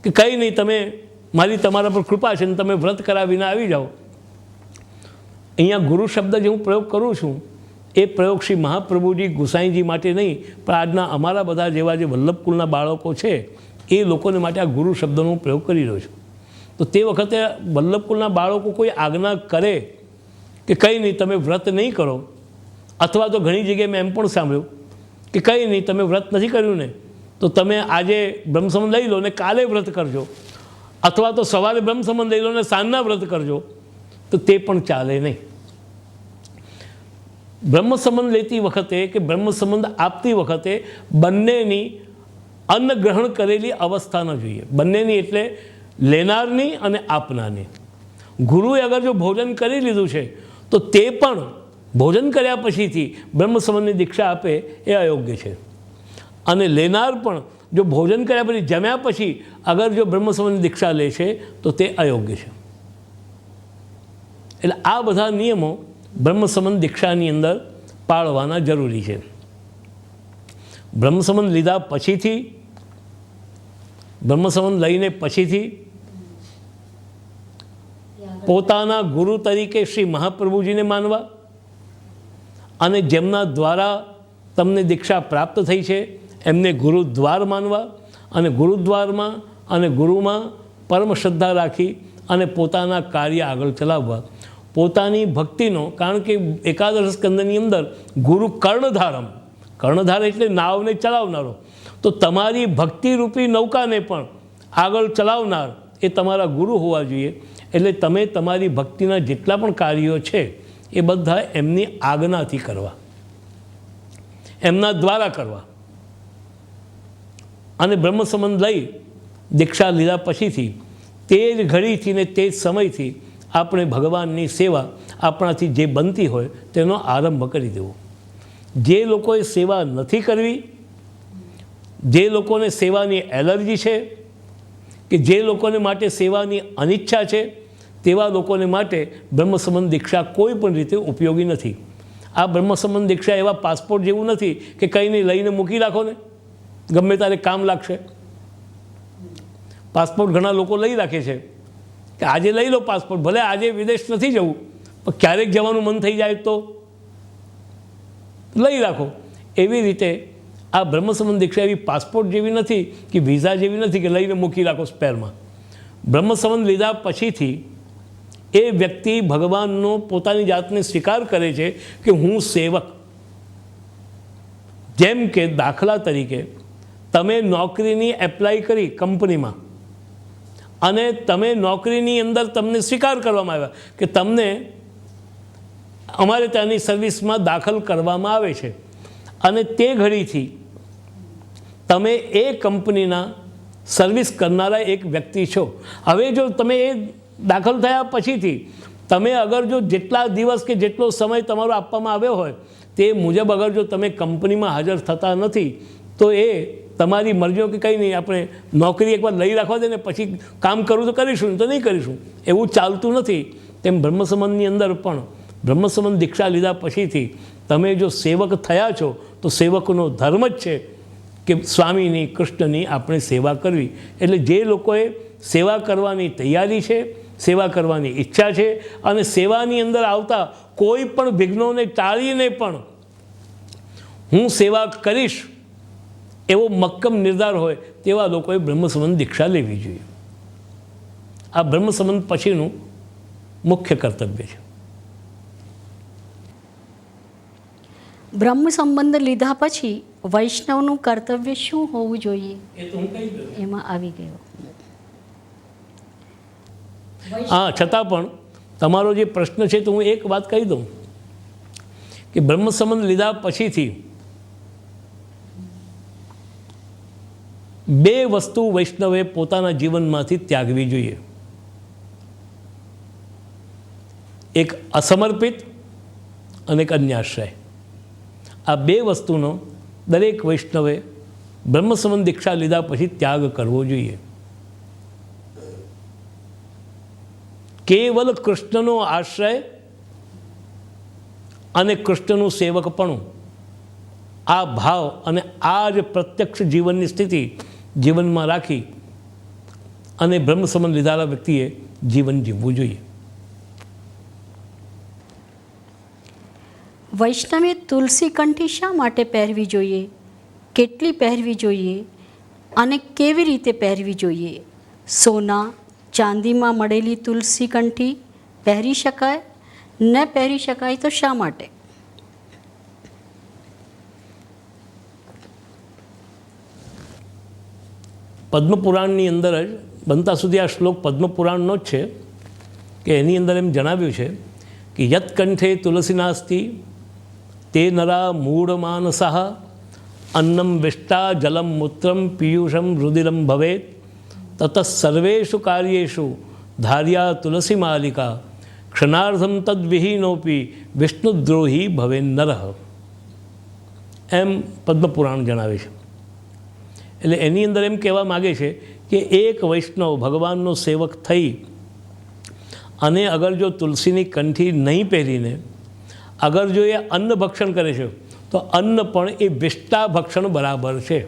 કે કંઈ નહીં, તમે મારી તમારા પર કૃપા છે ને તમે વ્રત કરાવીને આવી જાઓ. અહીંયા ગુરુ શબ્દ જે હું પ્રયોગ કરું છું એ પ્રયોગ શ્રી મહાપ્રભુજી ગુસાઈજી માટે નહીં, પણ આજના અમારા બધા જેવા જે વલ્લભકુલના બાળકો છે એ લોકોને માટે આ ગુરુ શબ્દનો હું પ્રયોગ કરી રહ્યો છું. તો તે વખતે વલ્લભકુલના બાળકો કોઈ આજ્ઞા કરે કે કંઈ નહીં તમે વ્રત નહીં કરો, અથવા તો ઘણી જગ્યાએ મેં એમ પણ સાંભળ્યું કે કંઈ નહીં તમે વ્રત નથી કર્યું ને તો તમે આજે બ્રહ્મસંબંધ લઈ લો ને કાલે વ્રત કરજો, અથવા તો સવારે બ્રહ્મસંબંધ લઈ લો ને સાંજના વ્રત કરજો, તો તે પણ ચાલે નહીં. બ્રહ્મસંબંધ લેતી વખતે કે બ્રહ્મસંબંધ આપતી વખતે બંનેની અન્ન ગ્રહણ કરેલી અવસ્થા ન જોઈએ. બંનેની એટલે લેનારની અને આપનારની. ગુરુએ અગર જો ભોજન કરી લીધું છે તો તે પણ ભોજન કર્યા પછીથી બ્રહ્મસંબંધની દીક્ષા આપે એ અયોગ્ય છે. અને લેનાર પણ જો ભોજન કર્યા પછી જમ્યા પછી અગર જો બ્રહ્મસંબંધની દીક્ષા લે છે તો તે અયોગ્ય છે. એટલે આ બધા નિયમો બ્રહ્મસંબંધ દીક્ષાની અંદર પાળવાના જરૂરી છે. બ્રહ્મસંબંધ લીધા પછીથી બ્રહ્મસંબંધ લઈને પછીથી પોતાના ગુરુ તરીકે શ્રી મહાપ્રભુજીને માનવા અને જેમના દ્વારા તમને દીક્ષા પ્રાપ્ત થઈ છે એમને ગુરુદ્વાર માનવા અને ગુરુદ્વારમાં અને ગુરુમાં પરમ શ્રદ્ધા રાખી અને પોતાના કાર્ય આગળ ચલાવવા. પોતાની ભક્તિનો, કારણ કે એકાદશ સ્કંદની અંદર ગુરુ કર્ણધારમ, કર્ણધાર એટલે નાવને ચલાવનારો, તો તમારી ભક્તિરૂપી નૌકાને પણ આગળ ચલાવનાર એ તમારા ગુરુ હોવા જોઈએ. એટલે તમે તમારી ભક્તિના જેટલા પણ કાર્યો છે એ બધા એમની આજ્ઞાથી કરવા, એમના દ્વારા કરવા. અને બ્રહ્મસંબંધ લઈ દીક્ષા લીધા પછીથી તે જ ઘડીથી ને તે જ સમયથી આપણે ભગવાનની સેવા આપણાથી જે બનતી હોય તેનો આરંભ કરી દેવો. જે લોકોએ સેવા નથી કરવી, જે લોકોને સેવાની એલર્જી છે કે જે લોકોને માટે સેવાની અનિચ્છા છે, તેવા લોકોને માટે બ્રહ્મસંબંધ દીક્ષા કોઈ પણ રીતે ઉપયોગી નથી. આ બ્રહ્મસંબંધ દીક્ષા એવા પાસપોર્ટ જેવું નથી કે કંઈ નહીં લઈને મૂકી રાખો ને ગમે ત્યારે કામ લાગશે. પાસપોર્ટ ઘણા લોકો લઈ રાખે છે કે આજે લઈ લો પાસપોર્ટ, ભલે આજે વિદેશ નથી જવું પણ ક્યારેક જવાનું મન થઈ જાય તો લઈ રાખો. એવી રીતે આ બ્રહ્મસંબંધ દીક્ષા એવી પાસપોર્ટ જેવી નથી કે વિઝા જેવી નથી કે લઈને મૂકી રાખો સ્પેરમાં. બ્રહ્મસંબંધ લીધા પછીથી એ વ્યક્તિ ભગવાનનો પોતાની જાતને સ્વીકાર કરે છે કે હું સેવક. જેમ કે દાખલા તરીકે તમે નોકરીની એપ્લાય કરી કંપનીમાં અને તમે નોકરીની અંદર તમને સ્વીકાર કરવામાં આવ્યા કે તમને અમારે ત્યાંની સર્વિસમાં દાખલ કરવામાં આવે છે અને તે ઘડીથી તમે એ કંપનીના સર્વિસ કરનારા એક વ્યક્તિ છો. હવે જો તમે એ દાખલ થયા પછીથી તમે અગર જો જેટલા દિવસ કે જેટલો સમય તમારો આપવામાં આવ્યો હોય તે મુજબ અગર જો તમે કંપનીમાં હાજર થતા નથી તો એ તમારી મરજીઓ કે કંઈ નહીં, આપણે નોકરી એકવાર લઈ રાખવા દે ને પછી કામ કરવું તો કરીશું, તો નહીં કરીશું, એવું ચાલતું નથી. તેમ બ્રહ્મસંબંધની અંદર પણ બ્રહ્મસંબંધ દીક્ષા લીધા પછીથી તમે જો સેવક થયા છો તો સેવકનો ધર્મ જ છે કે સ્વામીની, કૃષ્ણની આપણે સેવા કરવી. એટલે જે લોકોએ સેવા કરવાની તૈયારી છે, સેવા કરવાની ઈચ્છા છે અને સેવાની અંદર આવતા કોઈ પણ વિઘ્નોને ટાળીને પણ હું સેવા કરીશ એવો મક્કમ નિર્ધાર હોય તેવા લોકોએ બ્રહ્મસંબંધ દીક્ષા લેવી જોઈએ. આ બ્રહ્મસંબંધ પછીનું મુખ્ય કર્તવ્ય છે. બ્રહ્મ સંબંધ લીધા પછી વૈષ્ણવનું કર્તવ્ય શું હોવું જોઈએ એ તો હું કહી દઉં. એમાં આવી ગયો. હા, છતાં પણ તમારો જે પ્રશ્ન છે તો હું એક વાત કહી દઉં કે બ્રહ્મસંબંધ લીધા પછીથી બે વસ્તુ વૈષ્ણવે પોતાના જીવનમાંથી ત્યાગવી જોઈએ. એક અસમર્પિત અને એક અન્યાશ્રય. આ બે વસ્તુનો દરેક વૈષ્ણવે બ્રહ્મસંબંધ દીક્ષા લીધા પછી ત્યાગ કરવો જોઈએ. કેવલ કૃષ્ણનો આશ્રય અને કૃષ્ણનું સેવકપણું, આ ભાવ અને આ જ પ્રત્યક્ષ જીવનની સ્થિતિ જીવનમાં રાખી અને બ્રહ્મસંબંધ લીધાલા વ્યક્તિએ જીવન જીવવું જોઈએ. વૈષ્ણવે તુલસી કંઠી શા માટે પહેરવી જોઈએ, કેટલી પહેરવી જોઈએ અને કેવી રીતે પહેરવી જોઈએ? સોના ચાંદીમાં મળેલી તુલસી કંઠી પહેરી શકાય, ન પહેરી શકાય તો શા માટે? પદ્મપુરાણની અંદર જ બનતા સુધી આ શ્લોક પદ્મપુરાણનો જ છે કે એની અંદર એમ જણાવ્યું છે કે યત કંઠે તુલસીનાસ્તિ તે નરા મૂળ માનસઃ અન્નમ વિષ્ટા જલમ મૂત્રમ પીયુષમ રુધિરમ ભવેત તત સર્વેષુ કાર્યેષુ ધાર્યા તુલસી માલિકા ક્ષણાર્ધમ તદ્વિહીનોપી વિષ્ણુદ્રોહી ભવે નરઃ. એમ પદ્મપુરાણ જણાવે છે. એટલે એની અંદર એમ કહેવા માગે છે કે એક વૈષ્ણવ ભગવાનનો સેવક થઈ અને અગર જો તુલસીની કંઠી નહીં પહેરીને અગર જો એ અન્ન ભક્ષણ કરે છે તો અન્ન પણ એ વિષ્ટા ભક્ષણ બરાબર છે.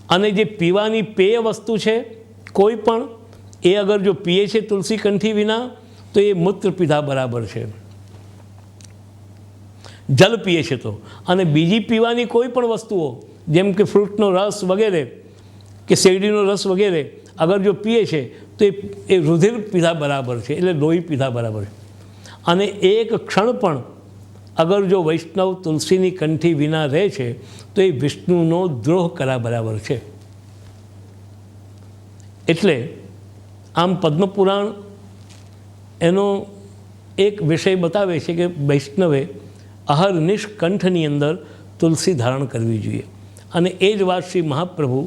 અને જે પીવાની પેય વસ્તુ છે કોઈ પણ, એ અગર જો પીએ છે તુલસી કંઠી વિના તો એ મૂત્ર પીધા બરાબર છે, જલ પીએ છે તો. અને બીજી પીવાની કોઈ પણ વસ્તુઓ જેમ કે ફ્રૂટનો રસ વગેરે કે શેરડીનો રસ વગેરે અગર જો પીએ છે તો એ રુધિર પીધા બરાબર છે, એટલે લોહી પીધા બરાબર છે. અને એક ક્ષણ પણ અગર જો વૈષ્ણવ તુલસીની કંઠી વિના રહે છે તો એ વિષ્ણુનો દ્રોહ કર્યા બરાબર છે. એટલે આમ પદ્મપુરાણ એનો એક વિષય બતાવે છે કે વૈષ્ણવે અહર્નિશ કંઠની અંદર તુલસી ધારણ કરવી જોઈએ. અને એ જ વાત શ્રી મહાપ્રભુ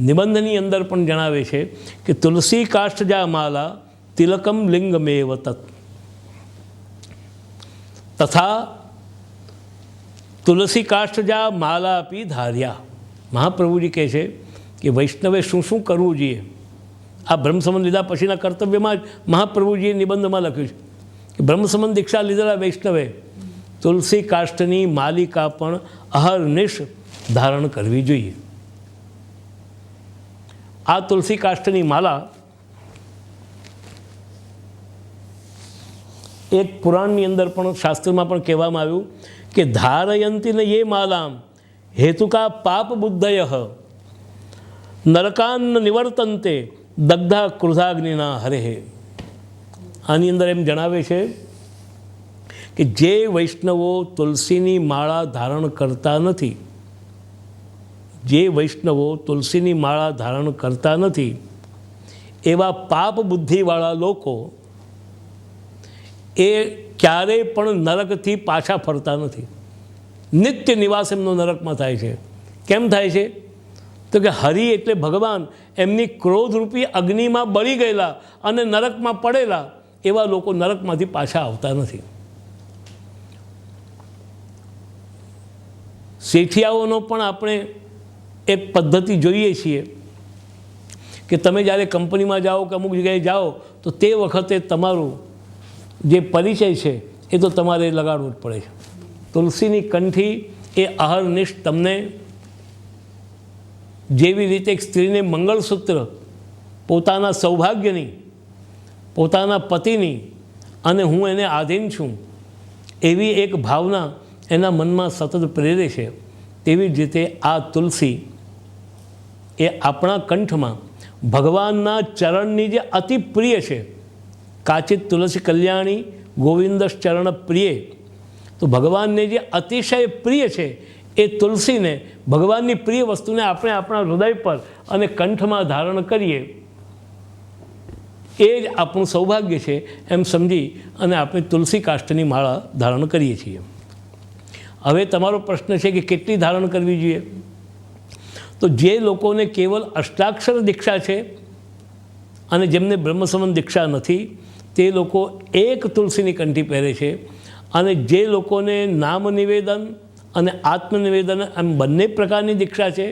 નિબંધની અંદર પણ જણાવે છે કે તુલસી કાષ્ઠજા માલા તિલકમ લિંગમેવ તત તથા તુલસી કાષ્ઠજા માલા આપી ધાર્યા. મહાપ્રભુજી કહે છે કે વૈષ્ણવે શું શું કરવું જોઈએ. આ બ્રહ્મસંબંધ લીધા પછીના કર્તવ્યમાં જ મહાપ્રભુજીએ નિબંધમાં લખ્યું છે કે બ્રહ્મસંબંધ દીક્ષા લીધેલા વૈષ્ણવે તુલસી કાષ્ઠની માલિકા પણ અહર્નિશ ધારણ કરવી જોઈએ. આ તુલસી કાષ્ઠની માલા એક પુરાણની અંદર પણ શાસ્ત્રમાં પણ કહેવામાં આવ્યું કે ધારયંતીને યે માલામ હેતુકા પાપ બુદ્ધય નરકાન નિવર્તન્તે દગ્ધા ક્રુધાગ્નિના હરેહે. આની અંદર એમ જણાવે છે કે જે વૈષ્ણવો તુલસીની માળા ધારણ કરતા નથી, જે વૈષ્ણવો તુલસીની માળા ધારણ કરતા નથી એવા પાપ બુદ્ધિવાળા લોકો એ ક્યારેય પણ નરકથી પાછા ફરતા નથી. નિત્ય નિવાસ એમનો નરકમાં થાય છે. કેમ થાય છે? તો કે હરિ એટલે ભગવાન એમની ક્રોધરૂપી અગ્નિમાં બળી ગયેલા અને નરકમાં પડેલા એવા લોકો નરકમાંથી પાછા આવતા નથી. શેઠિયાઓનો પણ આપણે એક પદ્ધતિ જોઈએ છીએ કે તમે જ્યારે કંપનીમાં જાઓ કે અમુક જગ્યાએ જાઓ તો તે વખતે તમારું જે પરિચય છે એ તો તમારે લગાડવું જ પડે છે. તુલસીની કંઠી એ અહર્નિશ તમને જેવી રીતે એક સ્ત્રીને મંગળસૂત્ર પોતાના સૌભાગ્યની, પોતાના પતિની અને હું એને આધીન છું એવી એક ભાવના એના મનમાં સતત પ્રેરે છે, તેવી જ રીતે આ તુલસી એ આપણા કંઠમાં ભગવાનના ચરણની જે અતિ પ્રિય છે, કાચિત તુલસી કલ્યાણી ગોવિંદસ ચરણ પ્રિય, તો ભગવાનને જે અતિશય પ્રિય છે એ તુલસીને, ભગવાનની પ્રિય વસ્તુને આપણે આપણા હૃદય પર અને કંઠમાં ધારણ કરીએ એ જ આપણું સૌભાગ્ય છે એમ સમજી અને આપણે તુલસી કાષ્ઠની માળા ધારણ કરીએ છીએ. હવે તમારો પ્રશ્ન છે કે કેટલી ધારણ કરવી જોઈએ? તો જે લોકોને કેવલ અષ્ટાક્ષર દીક્ષા છે અને જેમને બ્રહ્મસંબંધ દીક્ષા નથી તે લોકો એક તુલસીની કંઠી પહેરે છે. અને જે લોકોને નામ નિવેદન અને આત્મનિવેદન એમ બંને પ્રકારની દીક્ષા છે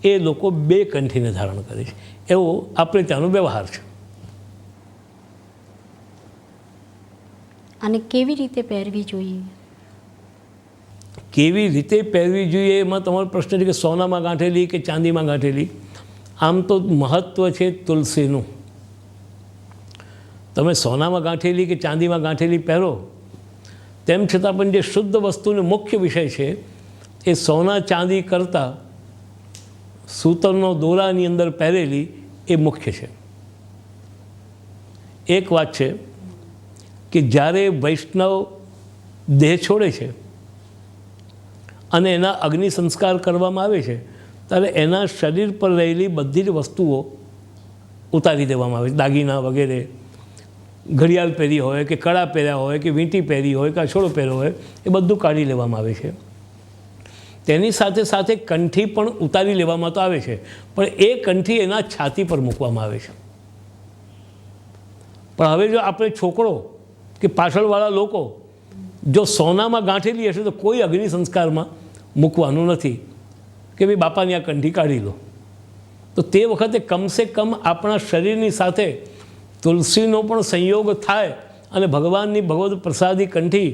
એ લોકો બે કંઠીને ધારણ કરે છે. એવો આપણે ત્યાંનો વ્યવહાર છે. અને કેવી રીતે પહેરવી જોઈએ? કેવી રીતે પહેરવી જોઈએ એમાં તમારો પ્રશ્ન છે કે સોનામાં ગાંઠેલી કે ચાંદીમાં ગાંઠેલી. આમ તો મહત્ત્વ છે તુલસીનું. તમે સોનામાં ગાંઠેલી કે ચાંદીમાં ગાંઠેલી પહેરો તેમ છતાં પણ જે શુદ્ધ વસ્તુનો મુખ્ય વિષય છે એ સોના ચાંદી કરતાં સૂતરનો દોરાની અંદર પહેરેલી એ મુખ્ય છે. એક વાત છે કે જ્યારે વૈષ્ણવ દેહ છોડે છે અને એના અગ્નિ સંસ્કાર કરવામાં આવે છે ત્યારે એના શરીર પર રહેલી બધી જ વસ્તુઓ ઉતારી દેવામાં આવે છે. દાગીના વગેરે, ઘડિયાળ પહેરી હોય કે કડા પહેર્યા હોય કે વીંટી પહેરી હોય કે અછોડો પહેર્યો હોય એ બધું કાઢી લેવામાં આવે છે. તેની સાથે સાથે કંઠી પણ ઉતારી લેવામાં તો આવે છે, પણ એ કંઠી એના છાતી પર મૂકવામાં આવે છે. પણ હવે જો આપણે છોકરો કે પાછળવાળા લોકો જો સોનામાં ગાંઠેલી હશે તો કોઈ અગ્નિ સંસ્કારમાં મૂકવાનું નથી કે ભાઈ બાપાની આ કંઠી કાઢી લો. તો તે વખતે કમસે કમ આપણા શરીરની સાથે તુલસીનો પણ સંયોગ થાય અને ભગવાનની ભગવદ પ્રસાદી કંઠી,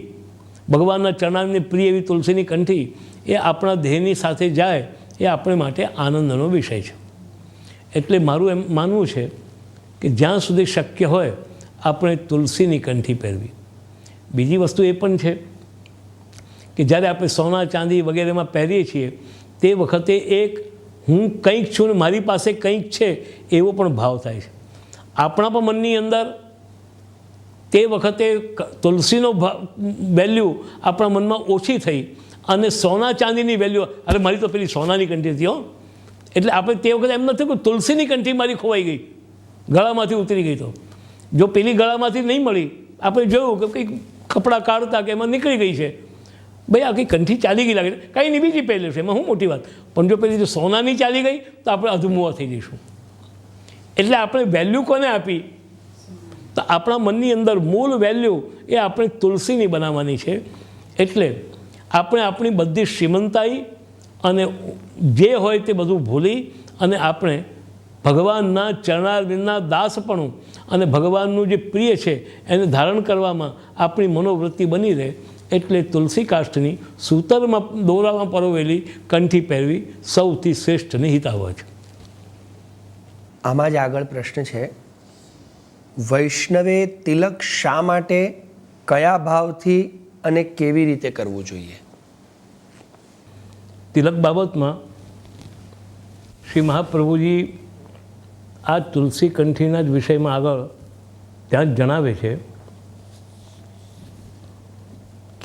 ભગવાનના ચરણાની પ્રિય એવી તુલસીની કંઠી એ આપણા દેહની સાથે જાય એ આપણે માટે આનંદનો વિષય છે. એટલે મારું એમ માનવું છે કે જ્યાં સુધી શક્ય હોય આપણે તુલસીની કંઠી પહેરવી. બીજી વસ્તુ એ પણ છે કે જ્યારે આપણે સોના ચાંદી વગેરેમાં પહેરીએ છીએ તે વખતે એક હું કંઈક છું ને મારી પાસે કંઈક છે એવો પણ ભાવ થાય છે. આપણા પણ મનની અંદર તે વખતે તુલસીનો વેલ્યુ આપણા મનમાં ઓછી થઈ અને સોના ચાંદીની વેલ્યુ, અરે મારી તો પેલી સોનાની કંઠી હતી હો, એટલે આપણે તે વખતે એમ નથી કે તુલસીની કંઠી મારી ખોવાઈ ગઈ, ગળામાંથી ઉતરી ગઈ. તો જો પેલી ગળામાંથી નહીં મળી, આપણે જોયું કે કંઈક કપડાં કાઢતા કે એમાં નીકળી ગઈ છે, ભાઈ આ કંઈ કંઠી ચાલી ગઈ લાગે, કંઈ નહીં બીજી પહેરી છે, એમાં શું મોટી વાત. પણ જો પેલી જો સોનાની ચાલી ગઈ તો આપણે અધમુઆ થઈ જઈશું. એટલે આપણે વેલ્યુ કોને આપી? તો આપણા મનની અંદર મૂળ વેલ્યુ એ આપણે તુલસીની બનાવવાની છે. એટલે આપણે આપણી બધી શ્રીમંતાઈ અને જે હોય તે બધું ભૂલી અને આપણે ભગવાનના ચરણારવિંદના દાસપણું અને ભગવાનનું જે પ્રિય છે એને ધારણ કરવામાં આપણી મનોવૃત્તિ બની રહે. એટલે તુલસી કાષ્ઠની સૂતરમાં દોરામાં પરોવેલી કંઠી પહેરવી સૌથી શ્રેષ્ઠ અને હિતાવહ છે. આમાં જ આગળ પ્રશ્ન છે, વૈષ્ણવે તિલક શા માટે, કયા ભાવથી અને કેવી રીતે કરવું જોઈએ? તિલક બાબતમાં શ્રી મહાપ્રભુજી આ તુલસી કંઠીના જ વિષયમાં આગળ ત્યાં જ જણાવે છે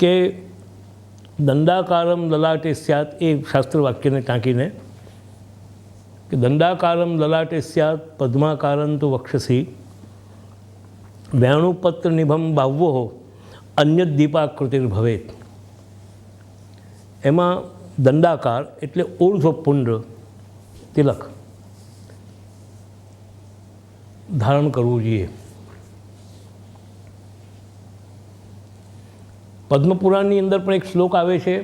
કે દંડાકારમ લલાટે સ્યાત, એ શાસ્ત્ર વાક્યને ટાંકીને કે દંડાકારમ લલાટે સ્યાત પદ્માકારમ તો વક્ષસી વેણુપત્ર નિભમ બાહ્વો અન્ય દીપાકૃતિર ભવેત. એમાં દંડાકાર એટલે ઊર્ધ્વપુંડ તિલક ધારણ કરવું જોઈએ. પદ્મપુરાણની અંદર પણ એક શ્લોક આવે છે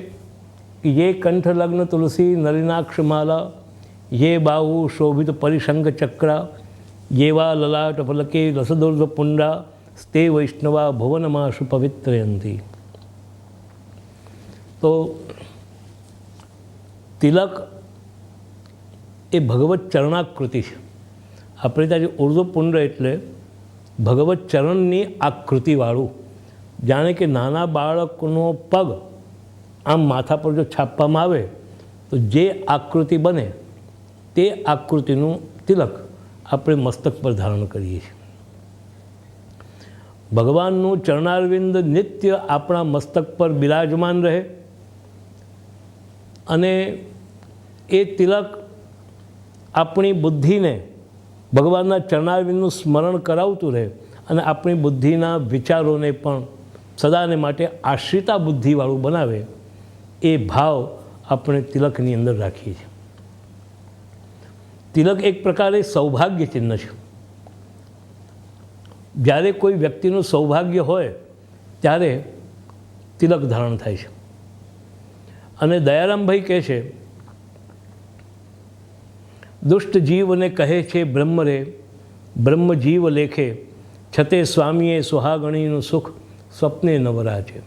કે યે કંઠ લગ્ન તુલસી નલિનાક્ષમાલા યે બાહુ શોભિત પરિશંગ ચક્રા યેવા લલાટ ફલકે રસદોર્ધ પુંડા સ્તે વૈષ્ણવા ભુવનમાશુ પવિત્રયંતી. તો તિલક એ ભગવત ચરણાકૃતિ છે. આપણે ત્યાં જે ઉર્ધ્વપુંડ એટલે ભગવત ચરણની આકૃતિવાળું, જાણે કે નાના બાળકનો પગ આમ માથા પર જો છાપવામાં આવે તો જે આકૃતિ બને તે આકૃતિનું તિલક આપણે મસ્તક પર ધારણ કરીએ છીએ. ભગવાનનું ચરણારવિંદ નિત્ય આપણા મસ્તક પર બિરાજમાન રહે અને એ તિલક આપણી બુદ્ધિને ભગવાનના ચરણારવિંદનું સ્મરણ કરાવતું રહે અને આપણી બુદ્ધિના વિચારોને પણ સદાને માટે આશ્રિતા બુદ્ધિવાળું બનાવે. એ ભાવ આપણે તિલકની અંદર રાખીએ છીએ. તિલક એક પ્રકારે સૌભાગ્ય ચિહ્ન છે. જ્યારે કોઈ વ્યક્તિનું સૌભાગ્ય હોય ત્યારે તિલક ધારણ થાય છે. અને દયારામભાઈ કહે છે, દુષ્ટ જીવને કહે છે બ્રહ્મ રે, બ્રહ્મ જીવ લેખે, છતે સ્વામીએ સુહાગણીનું સુખ સ્વપ્ને નવરા છે.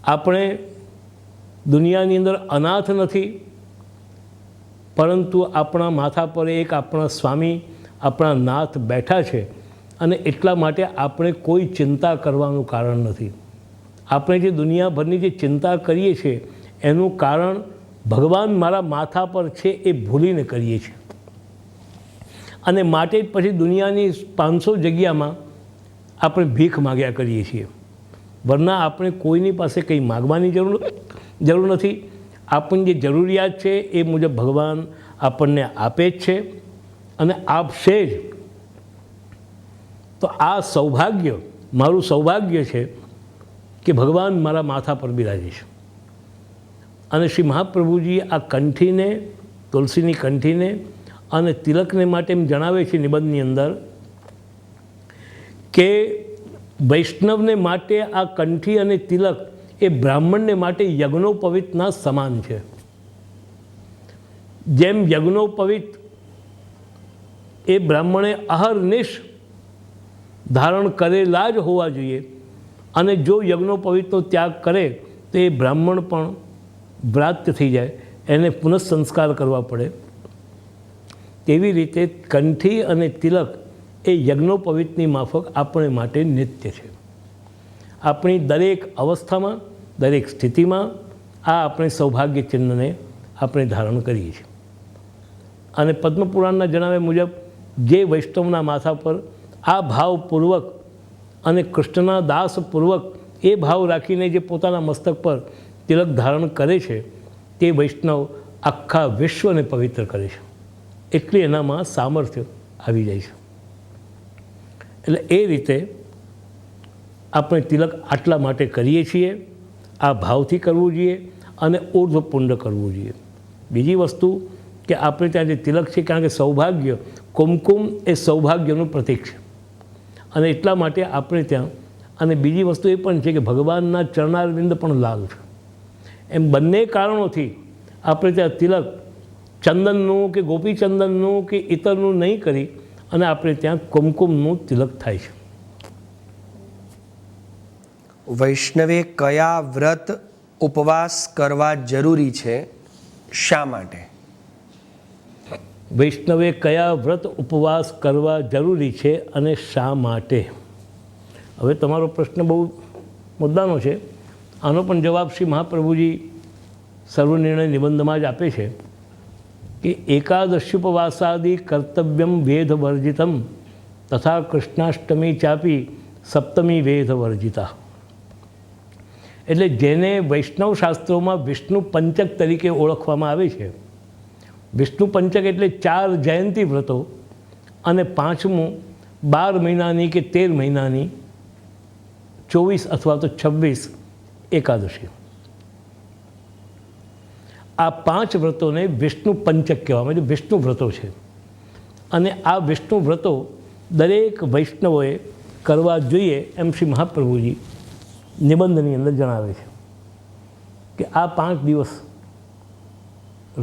આપણે દુનિયાની અંદર અનાથ નથી, પરંતુ આપણા માથા પર એક આપણા સ્વામી, આપણા નાથ બેઠા છે અને એટલા માટે આપણે કોઈ ચિંતા કરવાનું કારણ નથી. આપણે જે દુનિયાભરની જે ચિંતા કરીએ છીએ એનું કારણ ભગવાન મારા માથા પર છે એ ભૂલીને કરીએ છીએ. અને માટે જ પછી દુનિયાની 500 જગ્યામાં આપણે ભીખ માગ્યા કરીએ છીએ. વરના આપણે કોઈની પાસે કંઈ માગવાની જરૂર નથી. આપણને જે જરૂરિયાત છે એ મુજબ ભગવાન આપણને આપે જ છે અને આપશે જ. તો આ સૌભાગ્ય, મારું સૌભાગ્ય છે કે ભગવાન મારા માથા પર બિરાજે છે. અને શ્રી મહાપ્રભુજી આ કંઠીને, તુલસીની કંઠીને અને તિલકને માટે એમ જણાવે છે નિબંધની અંદર કે વૈષ્ણવને માટે આ કંઠી અને તિલક એ બ્રાહ્મણને માટે યજ્ઞોપવિતના સમાન છે. જેમ યજ્ઞોપવિત એ બ્રાહ્મણે અહર્નિશ ધારણ કરેલા જ હોવા જોઈએ અને જો યજ્ઞોપવિતનો ત્યાગ કરે તો એ બ્રાહ્મણ પણ વ્રાત્ય થઈ જાય. એને પુનઃસંસ્કાર કરવા પડે, તેવી રીતે કંઠી અને તિલક એ યજ્ઞોપવિતની માફક આપણે માટે નિત્ય છે. આપણી દરેક અવસ્થામાં, દરેક સ્થિતિમાં આ આપણે સૌભાગ્ય ચિહ્નને આપણે ધારણ કરીએ છીએ. અને પદ્મપુરાણના જણાવ્યા મુજબ જે વૈષ્ણવના માથા પર આ ભાવપૂર્વક અને કૃષ્ણના દાસપૂર્વક એ ભાવ રાખીને જે પોતાના મસ્તક પર તિલક ધારણ કરે છે, તે વૈષ્ણવ આખા વિશ્વને પવિત્ર કરે છે. એટલી એનામાં સામર્થ્ય આવી જાય છે. એટલે એ રીતે આપણે તિલક આટલા માટે કરીએ છીએ, આ ભાવથી કરવું જોઈએ અને ઉર્ધ્વપુંડ કરવું જોઈએ. બીજી વસ્તુ કે આપણે ત્યાં જે તિલક છે, કારણ કે સૌભાગ્ય, કુમકુમ એ સૌભાગ્યનું પ્રતીક છે, અને એટલા માટે આપણે ત્યાં, અને બીજી વસ્તુ એ પણ છે કે ભગવાનના ચરણારવિંદ પણ લાલ છે. એમ બંને કારણોથી આપણે ત્યાં તિલક ચંદનનું કે ગોપીચંદનનું કે ઇતરનું નહીં કરી અને આપણે ત્યાં કુમકુમનું તિલક થાય છે. વૈષ્ણવે કયા વ્રત ઉપવાસ કરવા જરૂરી છે, શા માટે? વૈષ્ણવે કયા વ્રત ઉપવાસ કરવા જરૂરી છે અને શા માટે? હવે તમારો પ્રશ્ન બહુ મુદ્દાનો છે. આનો પણ જવાબ શ્રી મહાપ્રભુજી સર્વનિર્ણય નિબંધમાં જ આપે છે કે એકાદશ્યુપવાસાદિ કર્તવ્યમ વેદ વર્જિતમ તથા કૃષ્ણાષ્ટમી ચાપી સપ્તમી વેદ વર્જિતા. એટલે જેને વૈષ્ણવ શાસ્ત્રોમાં વિષ્ણુ પંચક તરીકે ઓળખવામાં આવે છે. વિષ્ણુ પંચક એટલે 4 જયંતી વ્રતો અને 5મું 12 મહિનાની કે 13 મહિનાની 24 અથવા તો 26 એકાદશી. આ 5 વ્રતોને વિષ્ણુ પંચક કહેવામાં, એટલે વિષ્ણુ વ્રતો છે. અને આ વિષ્ણુ વ્રતો દરેક વૈષ્ણવોએ કરવા જોઈએ એમ શ્રી મહાપ્રભુજી નિબંધની અંદર જણાવે છે કે આ 5 દિવસ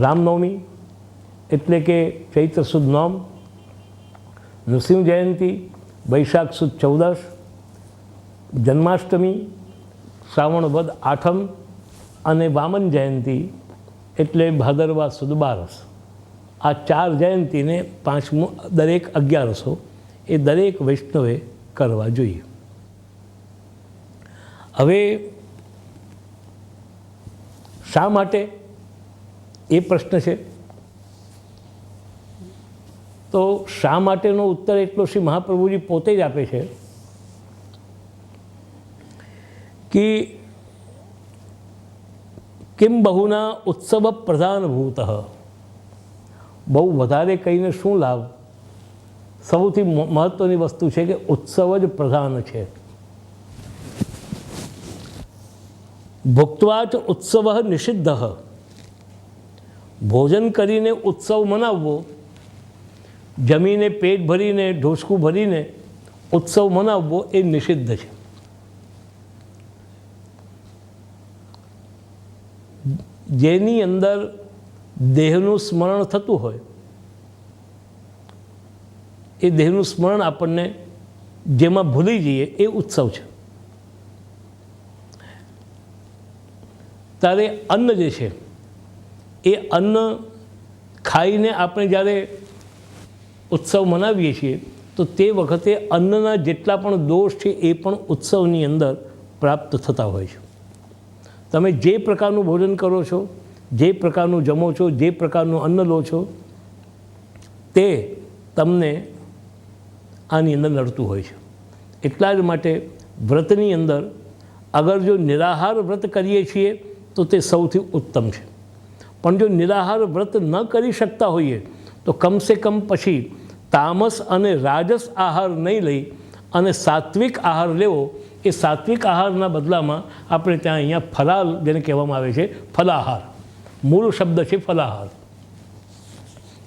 રામનવમી એટલે કે ચૈત્ર સુદ નોમ, નૃસિંહ જયંતી વૈશાખ સુદ 14, જન્માષ્ટમી શ્રાવણ વદ 8મ અને વામન જયંતી એટલે ભાદરવા સુદ 12. આ 4 જયંતીને 5મું દરેક 1100 એ દરેક વૈષ્ણવે કરવા જોઈએ. હવે શા માટે એ પ્રશ્ન છે. તો શા માટેનો ઉત્તર એટલો શ્રી મહાપ્રભુજી પોતે જ આપે છે કે કિમ બહુના ઉત્સવ પ્રધાનભૂત. બહુ વધારે કહીને શું લાભ? સૌથી મહત્ત્વની વસ્તુ છે કે ઉત્સવ જ પ્રધાન છે. ભુક્ત્વા ચ ઉત્સવ નિષિદ્ધ. ભોજન કરીને ઉત્સવ મનાવવો, જમીને પેટ ભરીને ઢોસકું ભરીને ઉત્સવ મનાવવો એ નિષિદ્ધ છે. જેની અંદર દેહનું સ્મરણ થતું હોય, એ દેહનું સ્મરણ આપણને જેમાં ભૂલી જઈએ એ ઉત્સવ છે. ત્યારે અન્ન જે છે એ અન્ન ખાઈને આપણે જ્યારે ઉત્સવ મનાવીએ છીએ તો તે વખતે અન્નના જેટલા પણ દોષ છે એ પણ ઉત્સવની અંદર પ્રાપ્ત થતા હોય છે. તમે જે પ્રકારનું ભોજન કરો છો, જે પ્રકારનું જમો છો, જે પ્રકારનું અન્ન લો છો, તે તમને આની અંદર નડતું હોય છે. એટલા જ માટે વ્રતની અંદર અગર જો નિરાહાર વ્રત કરીએ છીએ તો તે સૌથી ઉત્તમ છે. પણ જો નિરાહાર વ્રત ન કરી શકતા હોઈએ તો કમસે કમ પછી તામસ અને રાજસ આહાર નહીં લઈ અને સાત્વિક આહાર લેવો. એ સાત્વિક આહારના બદલામાં આપણે ત્યાં અહીંયા ફલાલ જેને કહેવામાં આવે છે, ફલાહાર, મૂળ શબ્દ છે ફલાહાર,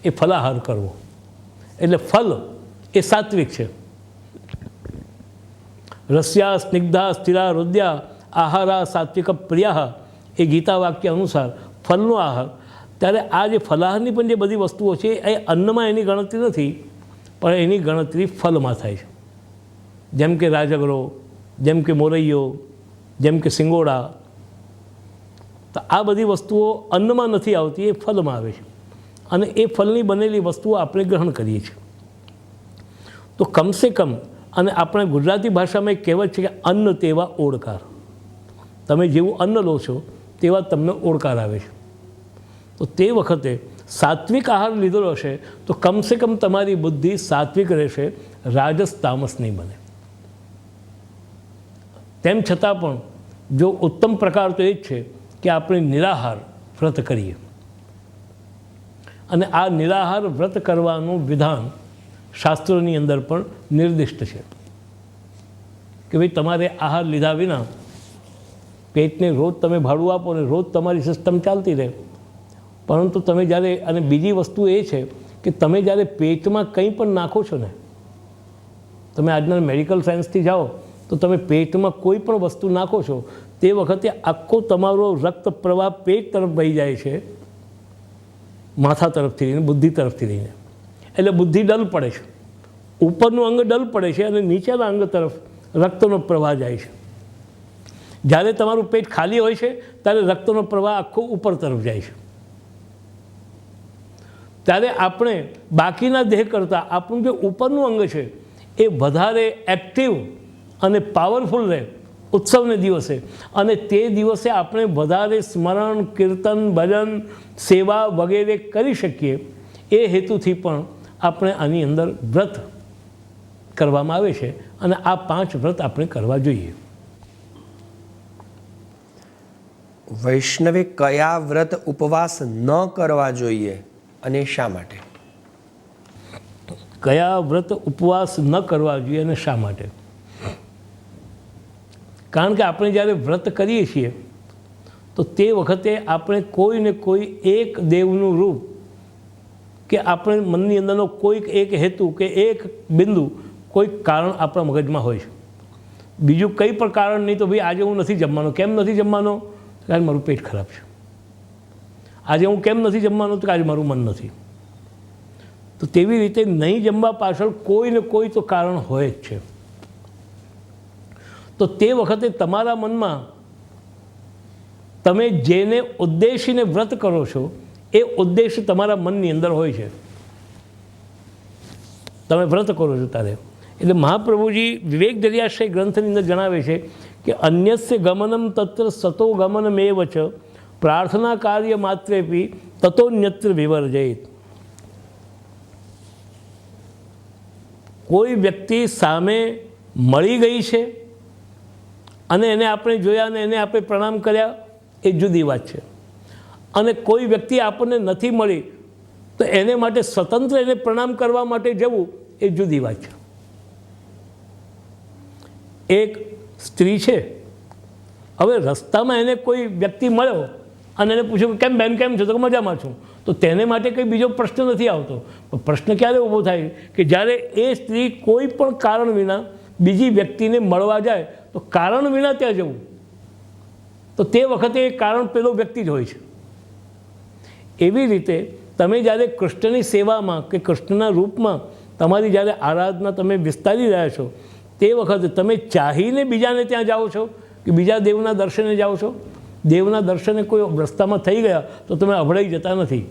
એ ફલાહાર કરવો. એટલે ફલ એ સાત્વિક છે. રસ્યા સ્નિગ્ધા સ્થિરા રુદ્યા આહારા સાત્વિક પ્રિયા, એ ગીતા વાક્ય અનુસાર ફલનો આહાર. ત્યારે આ જે ફલાહારની પણ જે બધી વસ્તુઓ છે એ અન્નમાં એની ગણતરી નથી, પણ એની ગણતરી ફલમાં થાય છે. જેમ કે રાજગરો, જેમ કે મોરૈયો, જેમ કે સિંગોડા, તો આ બધી વસ્તુઓ અન્નમાં નથી આવતી, એ ફલમાં આવે છે, અને એ ફલની બનેલી વસ્તુઓ આપણે ગ્રહણ કરીએ છીએ. તો કમસે કમ, અને આપણે ગુજરાતી ભાષામાં એક કહેવત છે કે અન્ન તેવા ઓળકાર. તમે જેવું અન્ન લો છો તેવા તમને ઓળકાર આવે છે. તો તે વખતે સાત્વિક આહાર લીધેલો હશે તો કમસે કમ તમારી બુદ્ધિ સાત્વિક રહેશે, રાજસ તામસ નહીં બને. તેમ છતાં પણ જો ઉત્તમ પ્રકાર તો એ જ છે કે આપણે નિરાહાર વ્રત કરીએ, અને આ નિરાહાર વ્રત કરવાનું વિધાન શાસ્ત્રોની અંદર પણ નિર્દિષ્ટ છે કે ભાઈ તમારે આહાર લીધા વિના પેટને રોજ તમે ભાડું આપો ને રોજ તમારી સિસ્ટમ ચાલતી રહે. પરંતુ તમે જ્યારે, અને બીજી વસ્તુ એ છે કે તમે જ્યારે પેટમાં કંઈ પણ નાખો છો ને, તમે આજના મેડિકલ સાયન્સથી જાઓ તો તમે પેટમાં કોઈ પણ વસ્તુ નાખો છો તે વખતે આખો તમારો રક્ત પ્રવાહ પેટ તરફ વહી જાય છે, માથા તરફથી લઈને બુદ્ધિ તરફથી લઈને. એટલે બુદ્ધિ ડલ પડે છે, ઉપરનું અંગ ડલ પડે છે અને નીચેના અંગ તરફ રક્તનો પ્રવાહ જાય છે. જ્યારે તમારું પેટ ખાલી હોય છે ત્યારે રક્તનો પ્રવાહ આખો ઉપર તરફ જાય છે. ત્યારે આપણે બાકીના દેહ કરતાં આપણું જે ઉપરનું અંગ છે એ વધારે એક્ટિવ અને પાવરફુલ રહે ઉત્સવને દિવસે, અને તે દિવસે આપણે વધારે સ્મરણ, કીર્તન, ભજન, સેવા વગેરે કરી શકીએ. એ હેતુથી પણ આપણે આની અંદર વ્રત કરવામાં આવે છે, અને આ 5 વ્રત આપણે કરવા જોઈએ. વૈષ્ણવે કયા વ્રત ઉપવાસ ન કરવા જોઈએ અને શા માટે? કયા વ્રત ઉપવાસ ન કરવા જોઈએ અને શા માટે? કારણ કે આપણે જ્યારે વ્રત કરીએ છીએ તો તે વખતે આપણે કોઈ ને કોઈ એક દેવનું રૂપ, કે આપણે મનની અંદરનો કોઈક એક હેતુ કે એક બિંદુ, કોઈક કારણ આપણા મગજમાં હોય છે. બીજું કંઈ પણ કારણ નહીં તો ભાઈ આજે હું નથી જમવાનો. કેમ નથી જમવાનો? કારણ મારું પેટ ખરાબ છે. આજે હું કેમ નથી જમવાનો? તો આજે મારું મન નથી. તો તેવી રીતે નહીં જમવા પાછળ કોઈ ને કોઈ તો કારણ હોય જ છે. તો તે વખતે તમારા મનમાં તમે જેને ઉદ્દેશીને વ્રત કરો છો એ ઉદ્દેશ તમારા મનની અંદર હોય છે. તમે વ્રત કરો છો ત્યારે. એટલે મહાપ્રભુજી વિવેક દરિયાશ્રય ગ્રંથની અંદર જણાવે છે કે અન્યસ્ય ગમનમ તત્ર સતો ગમનમેવ ચ પ્રાર્થના કાર્ય માત્રેપી તતોન્યત્ર વિવર્જયેત. કોઈ વ્યક્તિ સામે મળી ગઈ છે અને એને આપણે જોયા અને એને આપણે પ્રણામ કર્યા, એ જુદી વાત છે. અને કોઈ વ્યક્તિ આપણને નથી મળી તો એને માટે સ્વતંત્ર એને પ્રણામ કરવા માટે જવું, એ જુદી વાત છે. એક સ્ત્રી છે, હવે રસ્તામાં એને કોઈ વ્યક્તિ મળ્યો અને એને પૂછ્યું કેમ બેન કેમ છો? તો મજામાં છું. તો તેને માટે કંઈ બીજો પ્રશ્ન નથી આવતો. પણ પ્રશ્ન ક્યારે ઊભો થાય કે જ્યારે એ સ્ત્રી કોઈ પણ કારણ વિના બીજી વ્યક્તિને મળવા જાય તો કારણ વિના ત્યાં જવું, તો તે વખતે એ કારણ પેલો વ્યક્તિ જ હોય છે. એવી રીતે તમે જ્યારે કૃષ્ણની સેવામાં કે કૃષ્ણના રૂપમાં તમારી જ્યારે આરાધના તમે વિસ્તારી રહ્યા છો તે વખતે તમે ચાહીને બીજાને ત્યાં જાઓ છો કે બીજા દેવના દર્શને જાઓ છો? દેવના દર્શને કોઈ રસ્તામાં થઈ ગયા તો તમે અભડાઈ જતા નથી.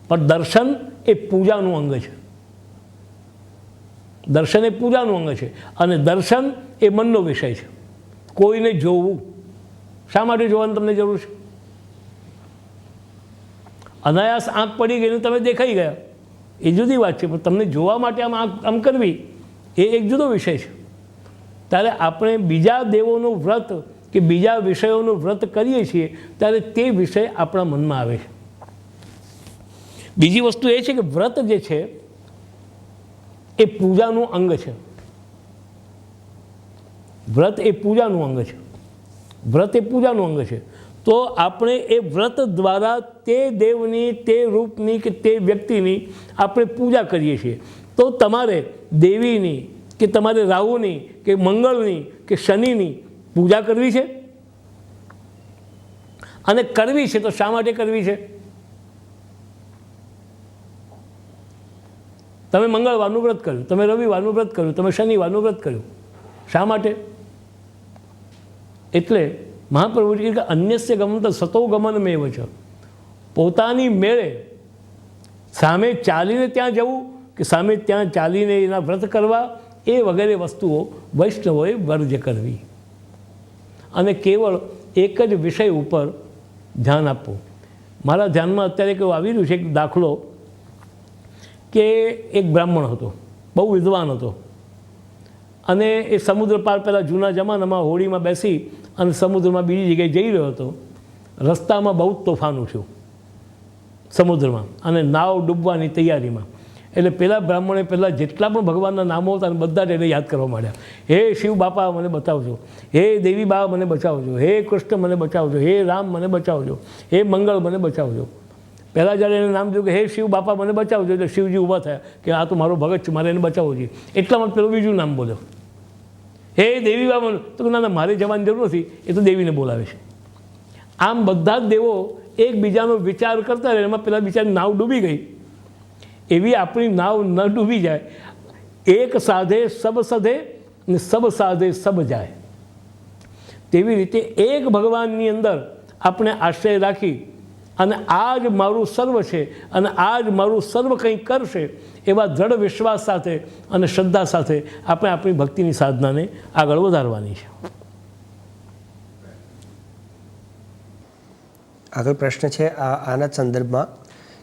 પણ દર્શન એ પૂજાનું અંગ છે. દર્શન એ પૂજાનું અંગ છે, અને દર્શન એ મનનો વિષય છે. કોઈને જોવું, શા માટે જોવાની તમને જરૂર છે? અનાયાસ આંખ પડી ગઈ ને તમે દેખાઈ ગયા, એ જુદી વાત છે. પણ તમને જોવા માટે આમ કરવી એ એક જુદો વિષય છે. ત્યારે આપણે બીજા દેવોનું વ્રત કે બીજા વિષયોનું વ્રત કરીએ છીએ ત્યારે તે વિષય આપણા મનમાં આવે છે. બીજી વસ્તુ એ છે કે વ્રત જે છે એ પૂજાનું અંગ છે. વ્રત એ પૂજાનું અંગ છે. વ્રત એ પૂજાનું અંગ છે. તો આપણે એ વ્રત દ્વારા તે દેવની, તે રૂપની કે તે વ્યક્તિની આપણે પૂજા કરીએ છીએ. તો તમારે દેવીની કે તમારે રાહુની કે મંગળની કે શનિની પૂજા કરવી છે, અને કરવી છે તો શા માટે કરવી છે? તમે મંગળવારનું વ્રત કર્યું, તમે રવિવારનું વ્રત કર્યું, તમે શનિવારનું વ્રત કર્યું, શા માટે? એટલે મહાપ્રભુજી કહે કે અન્યસ્ય ગમન સતો ગમનમેવ છે, પોતાની મેળે સામે ચાલીને ત્યાં જવું કે સામે ત્યાં ચાલીને એના વ્રત કરવા, એ વગેરે વસ્તુઓ વૈષ્ણવોએ વર્જ્ય કરવી અને કેવળ એક જ વિષય ઉપર ધ્યાન આપવું. મારા ધ્યાનમાં અત્યારે કેવું આવી રહ્યું છે એક દાખલો કે એક બ્રાહ્મણ હતો, બહુ વિદ્વાન હતો, અને એ સમુદ્ર પાર પહેલાં જૂના જમાનામાં હોડીમાં બેસી અને સમુદ્રમાં બીજી જગ્યાએ જઈ રહ્યો હતો. રસ્તામાં બહુ જ તોફાન ઉઠ્યું સમુદ્રમાં અને નાવ ડૂબવાની તૈયારીમાં. એટલે પેલા બ્રાહ્મણે પહેલાં જેટલા પણ ભગવાનના નામો હતા ને બધા જ એને યાદ કરવા માંડ્યા. હે શિવ બાપા મને બચાવજો, હે દેવી બા મને બચાવજો, હે કૃષ્ણ મને બચાવજો, હે રામ મને બચાવજો, હે મંગળ મને બચાવજો. પહેલાં જ્યારે એને નામ જોયું કે હે શિવ બાપા મને બચાવજો, એટલે શિવજી ઊભા થયા કે આ તો મારો ભગત છે, મારે એને બચાવવો જોઈએ. એટલામાં પેલું બીજું નામ બોલ્યો, હે દેવી બા મને. તો ના ના, મારે જવાની જરૂર નથી, એ તો દેવીને બોલાવે છે. આમ બધા જ દેવો એકબીજાનો વિચાર કરતા રહે, એમાં પેલા બિચારી નાવ ડૂબી ગઈ. એવી આપણી નાવ ન ડૂબી જાય. એક સાધે સબ સધે ને સબ સાધે સબ જાય. તેવી રીતે એક ભગવાનની અંદર આપણે આશ્રય રાખી અને આ જ મારું સર્વ છે અને આ જ મારું સર્વ કંઈ કરશે, એવા દ્રઢ વિશ્વાસ સાથે અને શ્રદ્ધા સાથે આપણે આપણી ભક્તિની સાધનાને આગળ વધારવાની છે. આગળ પ્રશ્ન છે આના સંદર્ભમાં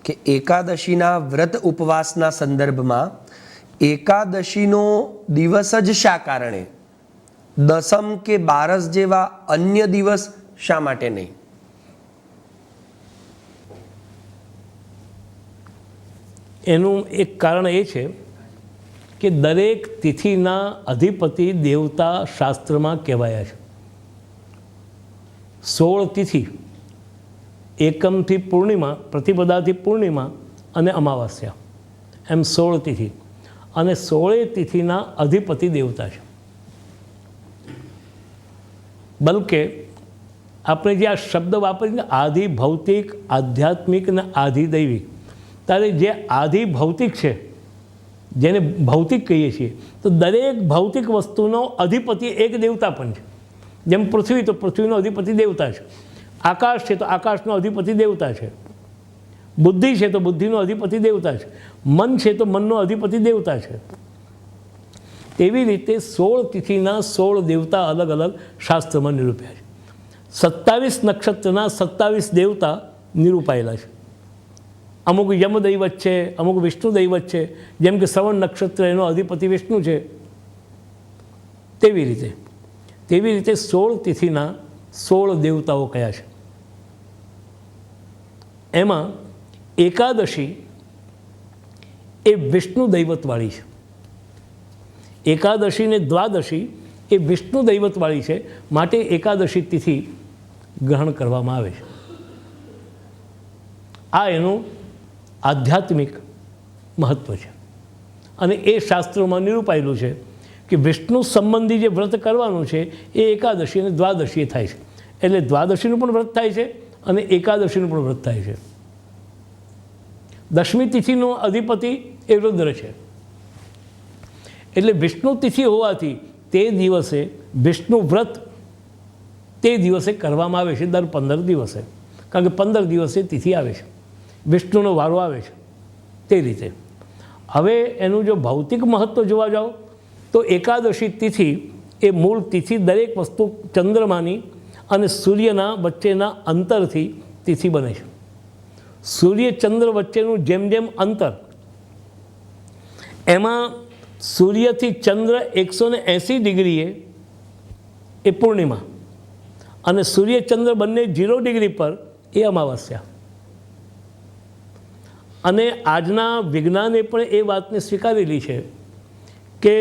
કે એકાદશીના વ્રત ઉપવાસના સંદર્ભમાં એકાદશીનો દિવસ જ શા કારણે, દસમ કે બારસ જેવા અન્ય દિવસ શા માટે નહીં? એનું એક કારણ એ છે કે દરેક તિથિના અધિપતિ દેવતા શાસ્ત્રમાં કહેવાયા છે. 16 તિથિ, એકમથી પૂર્ણિમા, પ્રતિપદાથી પૂર્ણિમા અને અમાવાસ્યા, એમ 16 તિથિ, અને 16 તિથિના અધિપતિ દેવતા છે. બલકે આપણે જે આ શબ્દ વાપરીને આધિ ભૌતિક, આધ્યાત્મિક અને આધિ દૈવિક, ત્યારે જે આધિ ભૌતિક છે, જેને ભૌતિક કહીએ છીએ, તો દરેક ભૌતિક વસ્તુનો અધિપતિ એક દેવતા પણ છે. જેમ પૃથ્વી, તો પૃથ્વીનો અધિપતિ દેવતા છે. આકાશ છે તો આકાશનો અધિપતિ દેવતા છે. બુદ્ધિ છે તો બુદ્ધિનો અધિપતિ દેવતા છે. મન છે તો મનનો અધિપતિ દેવતા છે. તેવી રીતે 16 તિથિના 16 દેવતા અલગ અલગ શાસ્ત્રમાં નિરૂપ્યા છે. 27 નક્ષત્રના 27 દેવતા નિરૂપાયેલા છે. અમુક યમ દૈવત છે, અમુક વિષ્ણુ દૈવત છે. જેમ કે શ્રવણ નક્ષત્ર, એનો અધિપતિ વિષ્ણુ છે. તેવી રીતે 16 તિથિના 16 દેવતાઓ કયા છે. એમાં એકાદશી એ વિષ્ણુ દૈવતવાળી છે. એકાદશી ને દ્વાદશી એ વિષ્ણુ દૈવતવાળી છે, માટે એકાદશી તિથિ ગ્રહણ કરવામાં આવે છે. આ એનું આધ્યાત્મિક મહત્ત્વ છે. અને એ શાસ્ત્રોમાં નિરૂપાયેલું છે કે વિષ્ણુ સંબંધી જે વ્રત કરવાનું છે એ એકાદશી અને દ્વાદશીએ થાય છે. એટલે દ્વાદશીનું પણ વ્રત થાય છે અને એકાદશીનું પણ વ્રત થાય છે. દશમી તિથિનો અધિપતિ એ રુદ્ર છે. એટલે વિષ્ણુ તિથિ હોવાથી તે દિવસે વિષ્ણુ વ્રત તે દિવસે કરવામાં આવે છે, દર 15 દિવસે. કારણ કે 15 દિવસે તિથિ આવે છે, વિષ્ણુનો વારો આવે છે. તે રીતે હવે એનું જો ભૌતિક મહત્ત્વ જોવા જાઓ તો એકાદશી તિથિ એ મૂળ તિથિ દરેક વસ્તુ ચંદ્રમાની અને સૂર્યના વચ્ચેના અંતરથી તિથિ બને છે. સૂર્ય ચંદ્ર વચ્ચેનું જેમ જેમ અંતર, એમાં સૂર્યથી ચંદ્ર 180 ડિગ્રીએ એ પૂર્ણિમા અને સૂર્ય ચંદ્ર બંને 0 ડિગ્રી પર એ અમાવસ્યા. અને આજના વિજ્ઞાને પણ એ વાતને સ્વીકારેલી છે કે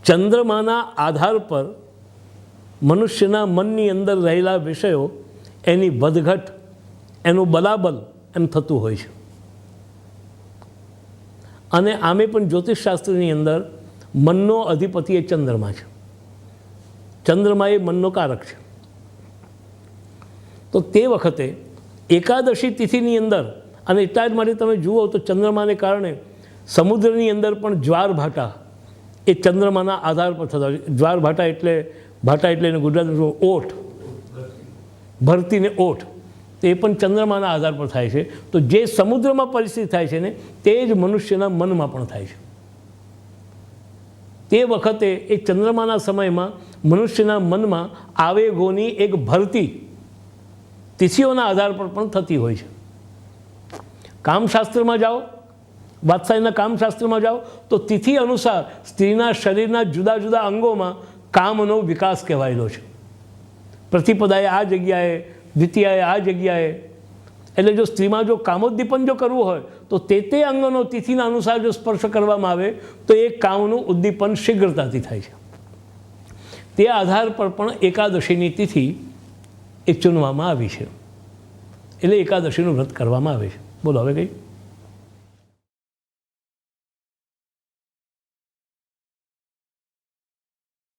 ચંદ્રમાના આધાર પર મનુષ્યના મનની અંદર રહેલા વિષયો, એની વધઘટ, એનું બલાબલ એમ થતું હોય છે. અને આમે પણ જ્યોતિષશાસ્ત્રની અંદર મનનો અધિપતિ એ ચંદ્રમા છે. ચંદ્રમા એ મનનો કારક છે. તો તે વખતે એકાદશી તિથિની અંદર, અને એટલા જ માટે તમે જુઓ તો ચંદ્રમાને કારણે સમુદ્રની અંદર પણ જ્વાર ભાટા એ ચંદ્રમાના આધાર પર થતા હોય છે. જ્વાર ભાટા એટલે એને ગુજરાતમાં ઓઠ, ભરતીને ઓઠ, તો એ પણ ચંદ્રમાના આધાર પર થાય છે. તો જે સમુદ્રમાં પરિસ્થિતિ થાય છે ને તે જ મનુષ્યના મનમાં પણ થાય છે. તે વખતે એ ચંદ્રમાના સમયમાં મનુષ્યના મનમાં આવેગોની એક ભરતી તિથિઓના આધાર પર પણ થતી હોય છે. કામશાસ્ત્રમાં જાઓ, વાત્સલ્યના કામશાસ્ત્રમાં જાઓ તો તિથિ અનુસાર સ્ત્રીના શરીરના જુદા જુદા અંગોમાં કામનો વિકાસ કહેવાયેલો છે. પ્રતિપદાએ આ જગ્યાએ, દ્વિતીયાએ આ જગ્યાએ. એટલે જો સ્ત્રીમાં જો કામોદ્દીપન જો કરવું હોય તો તે અંગનો તિથિના અનુસાર જો સ્પર્શ કરવામાં આવે તો એ કામનું ઉદ્દીપન શીઘ્રતાથી થાય છે. તે આધાર પર પણ એકાદશીની તિથિ એ ચૂનવામાં આવી છે. એટલે એકાદશીનું વ્રત કરવામાં આવે છે. બોલો હવે કંઈ?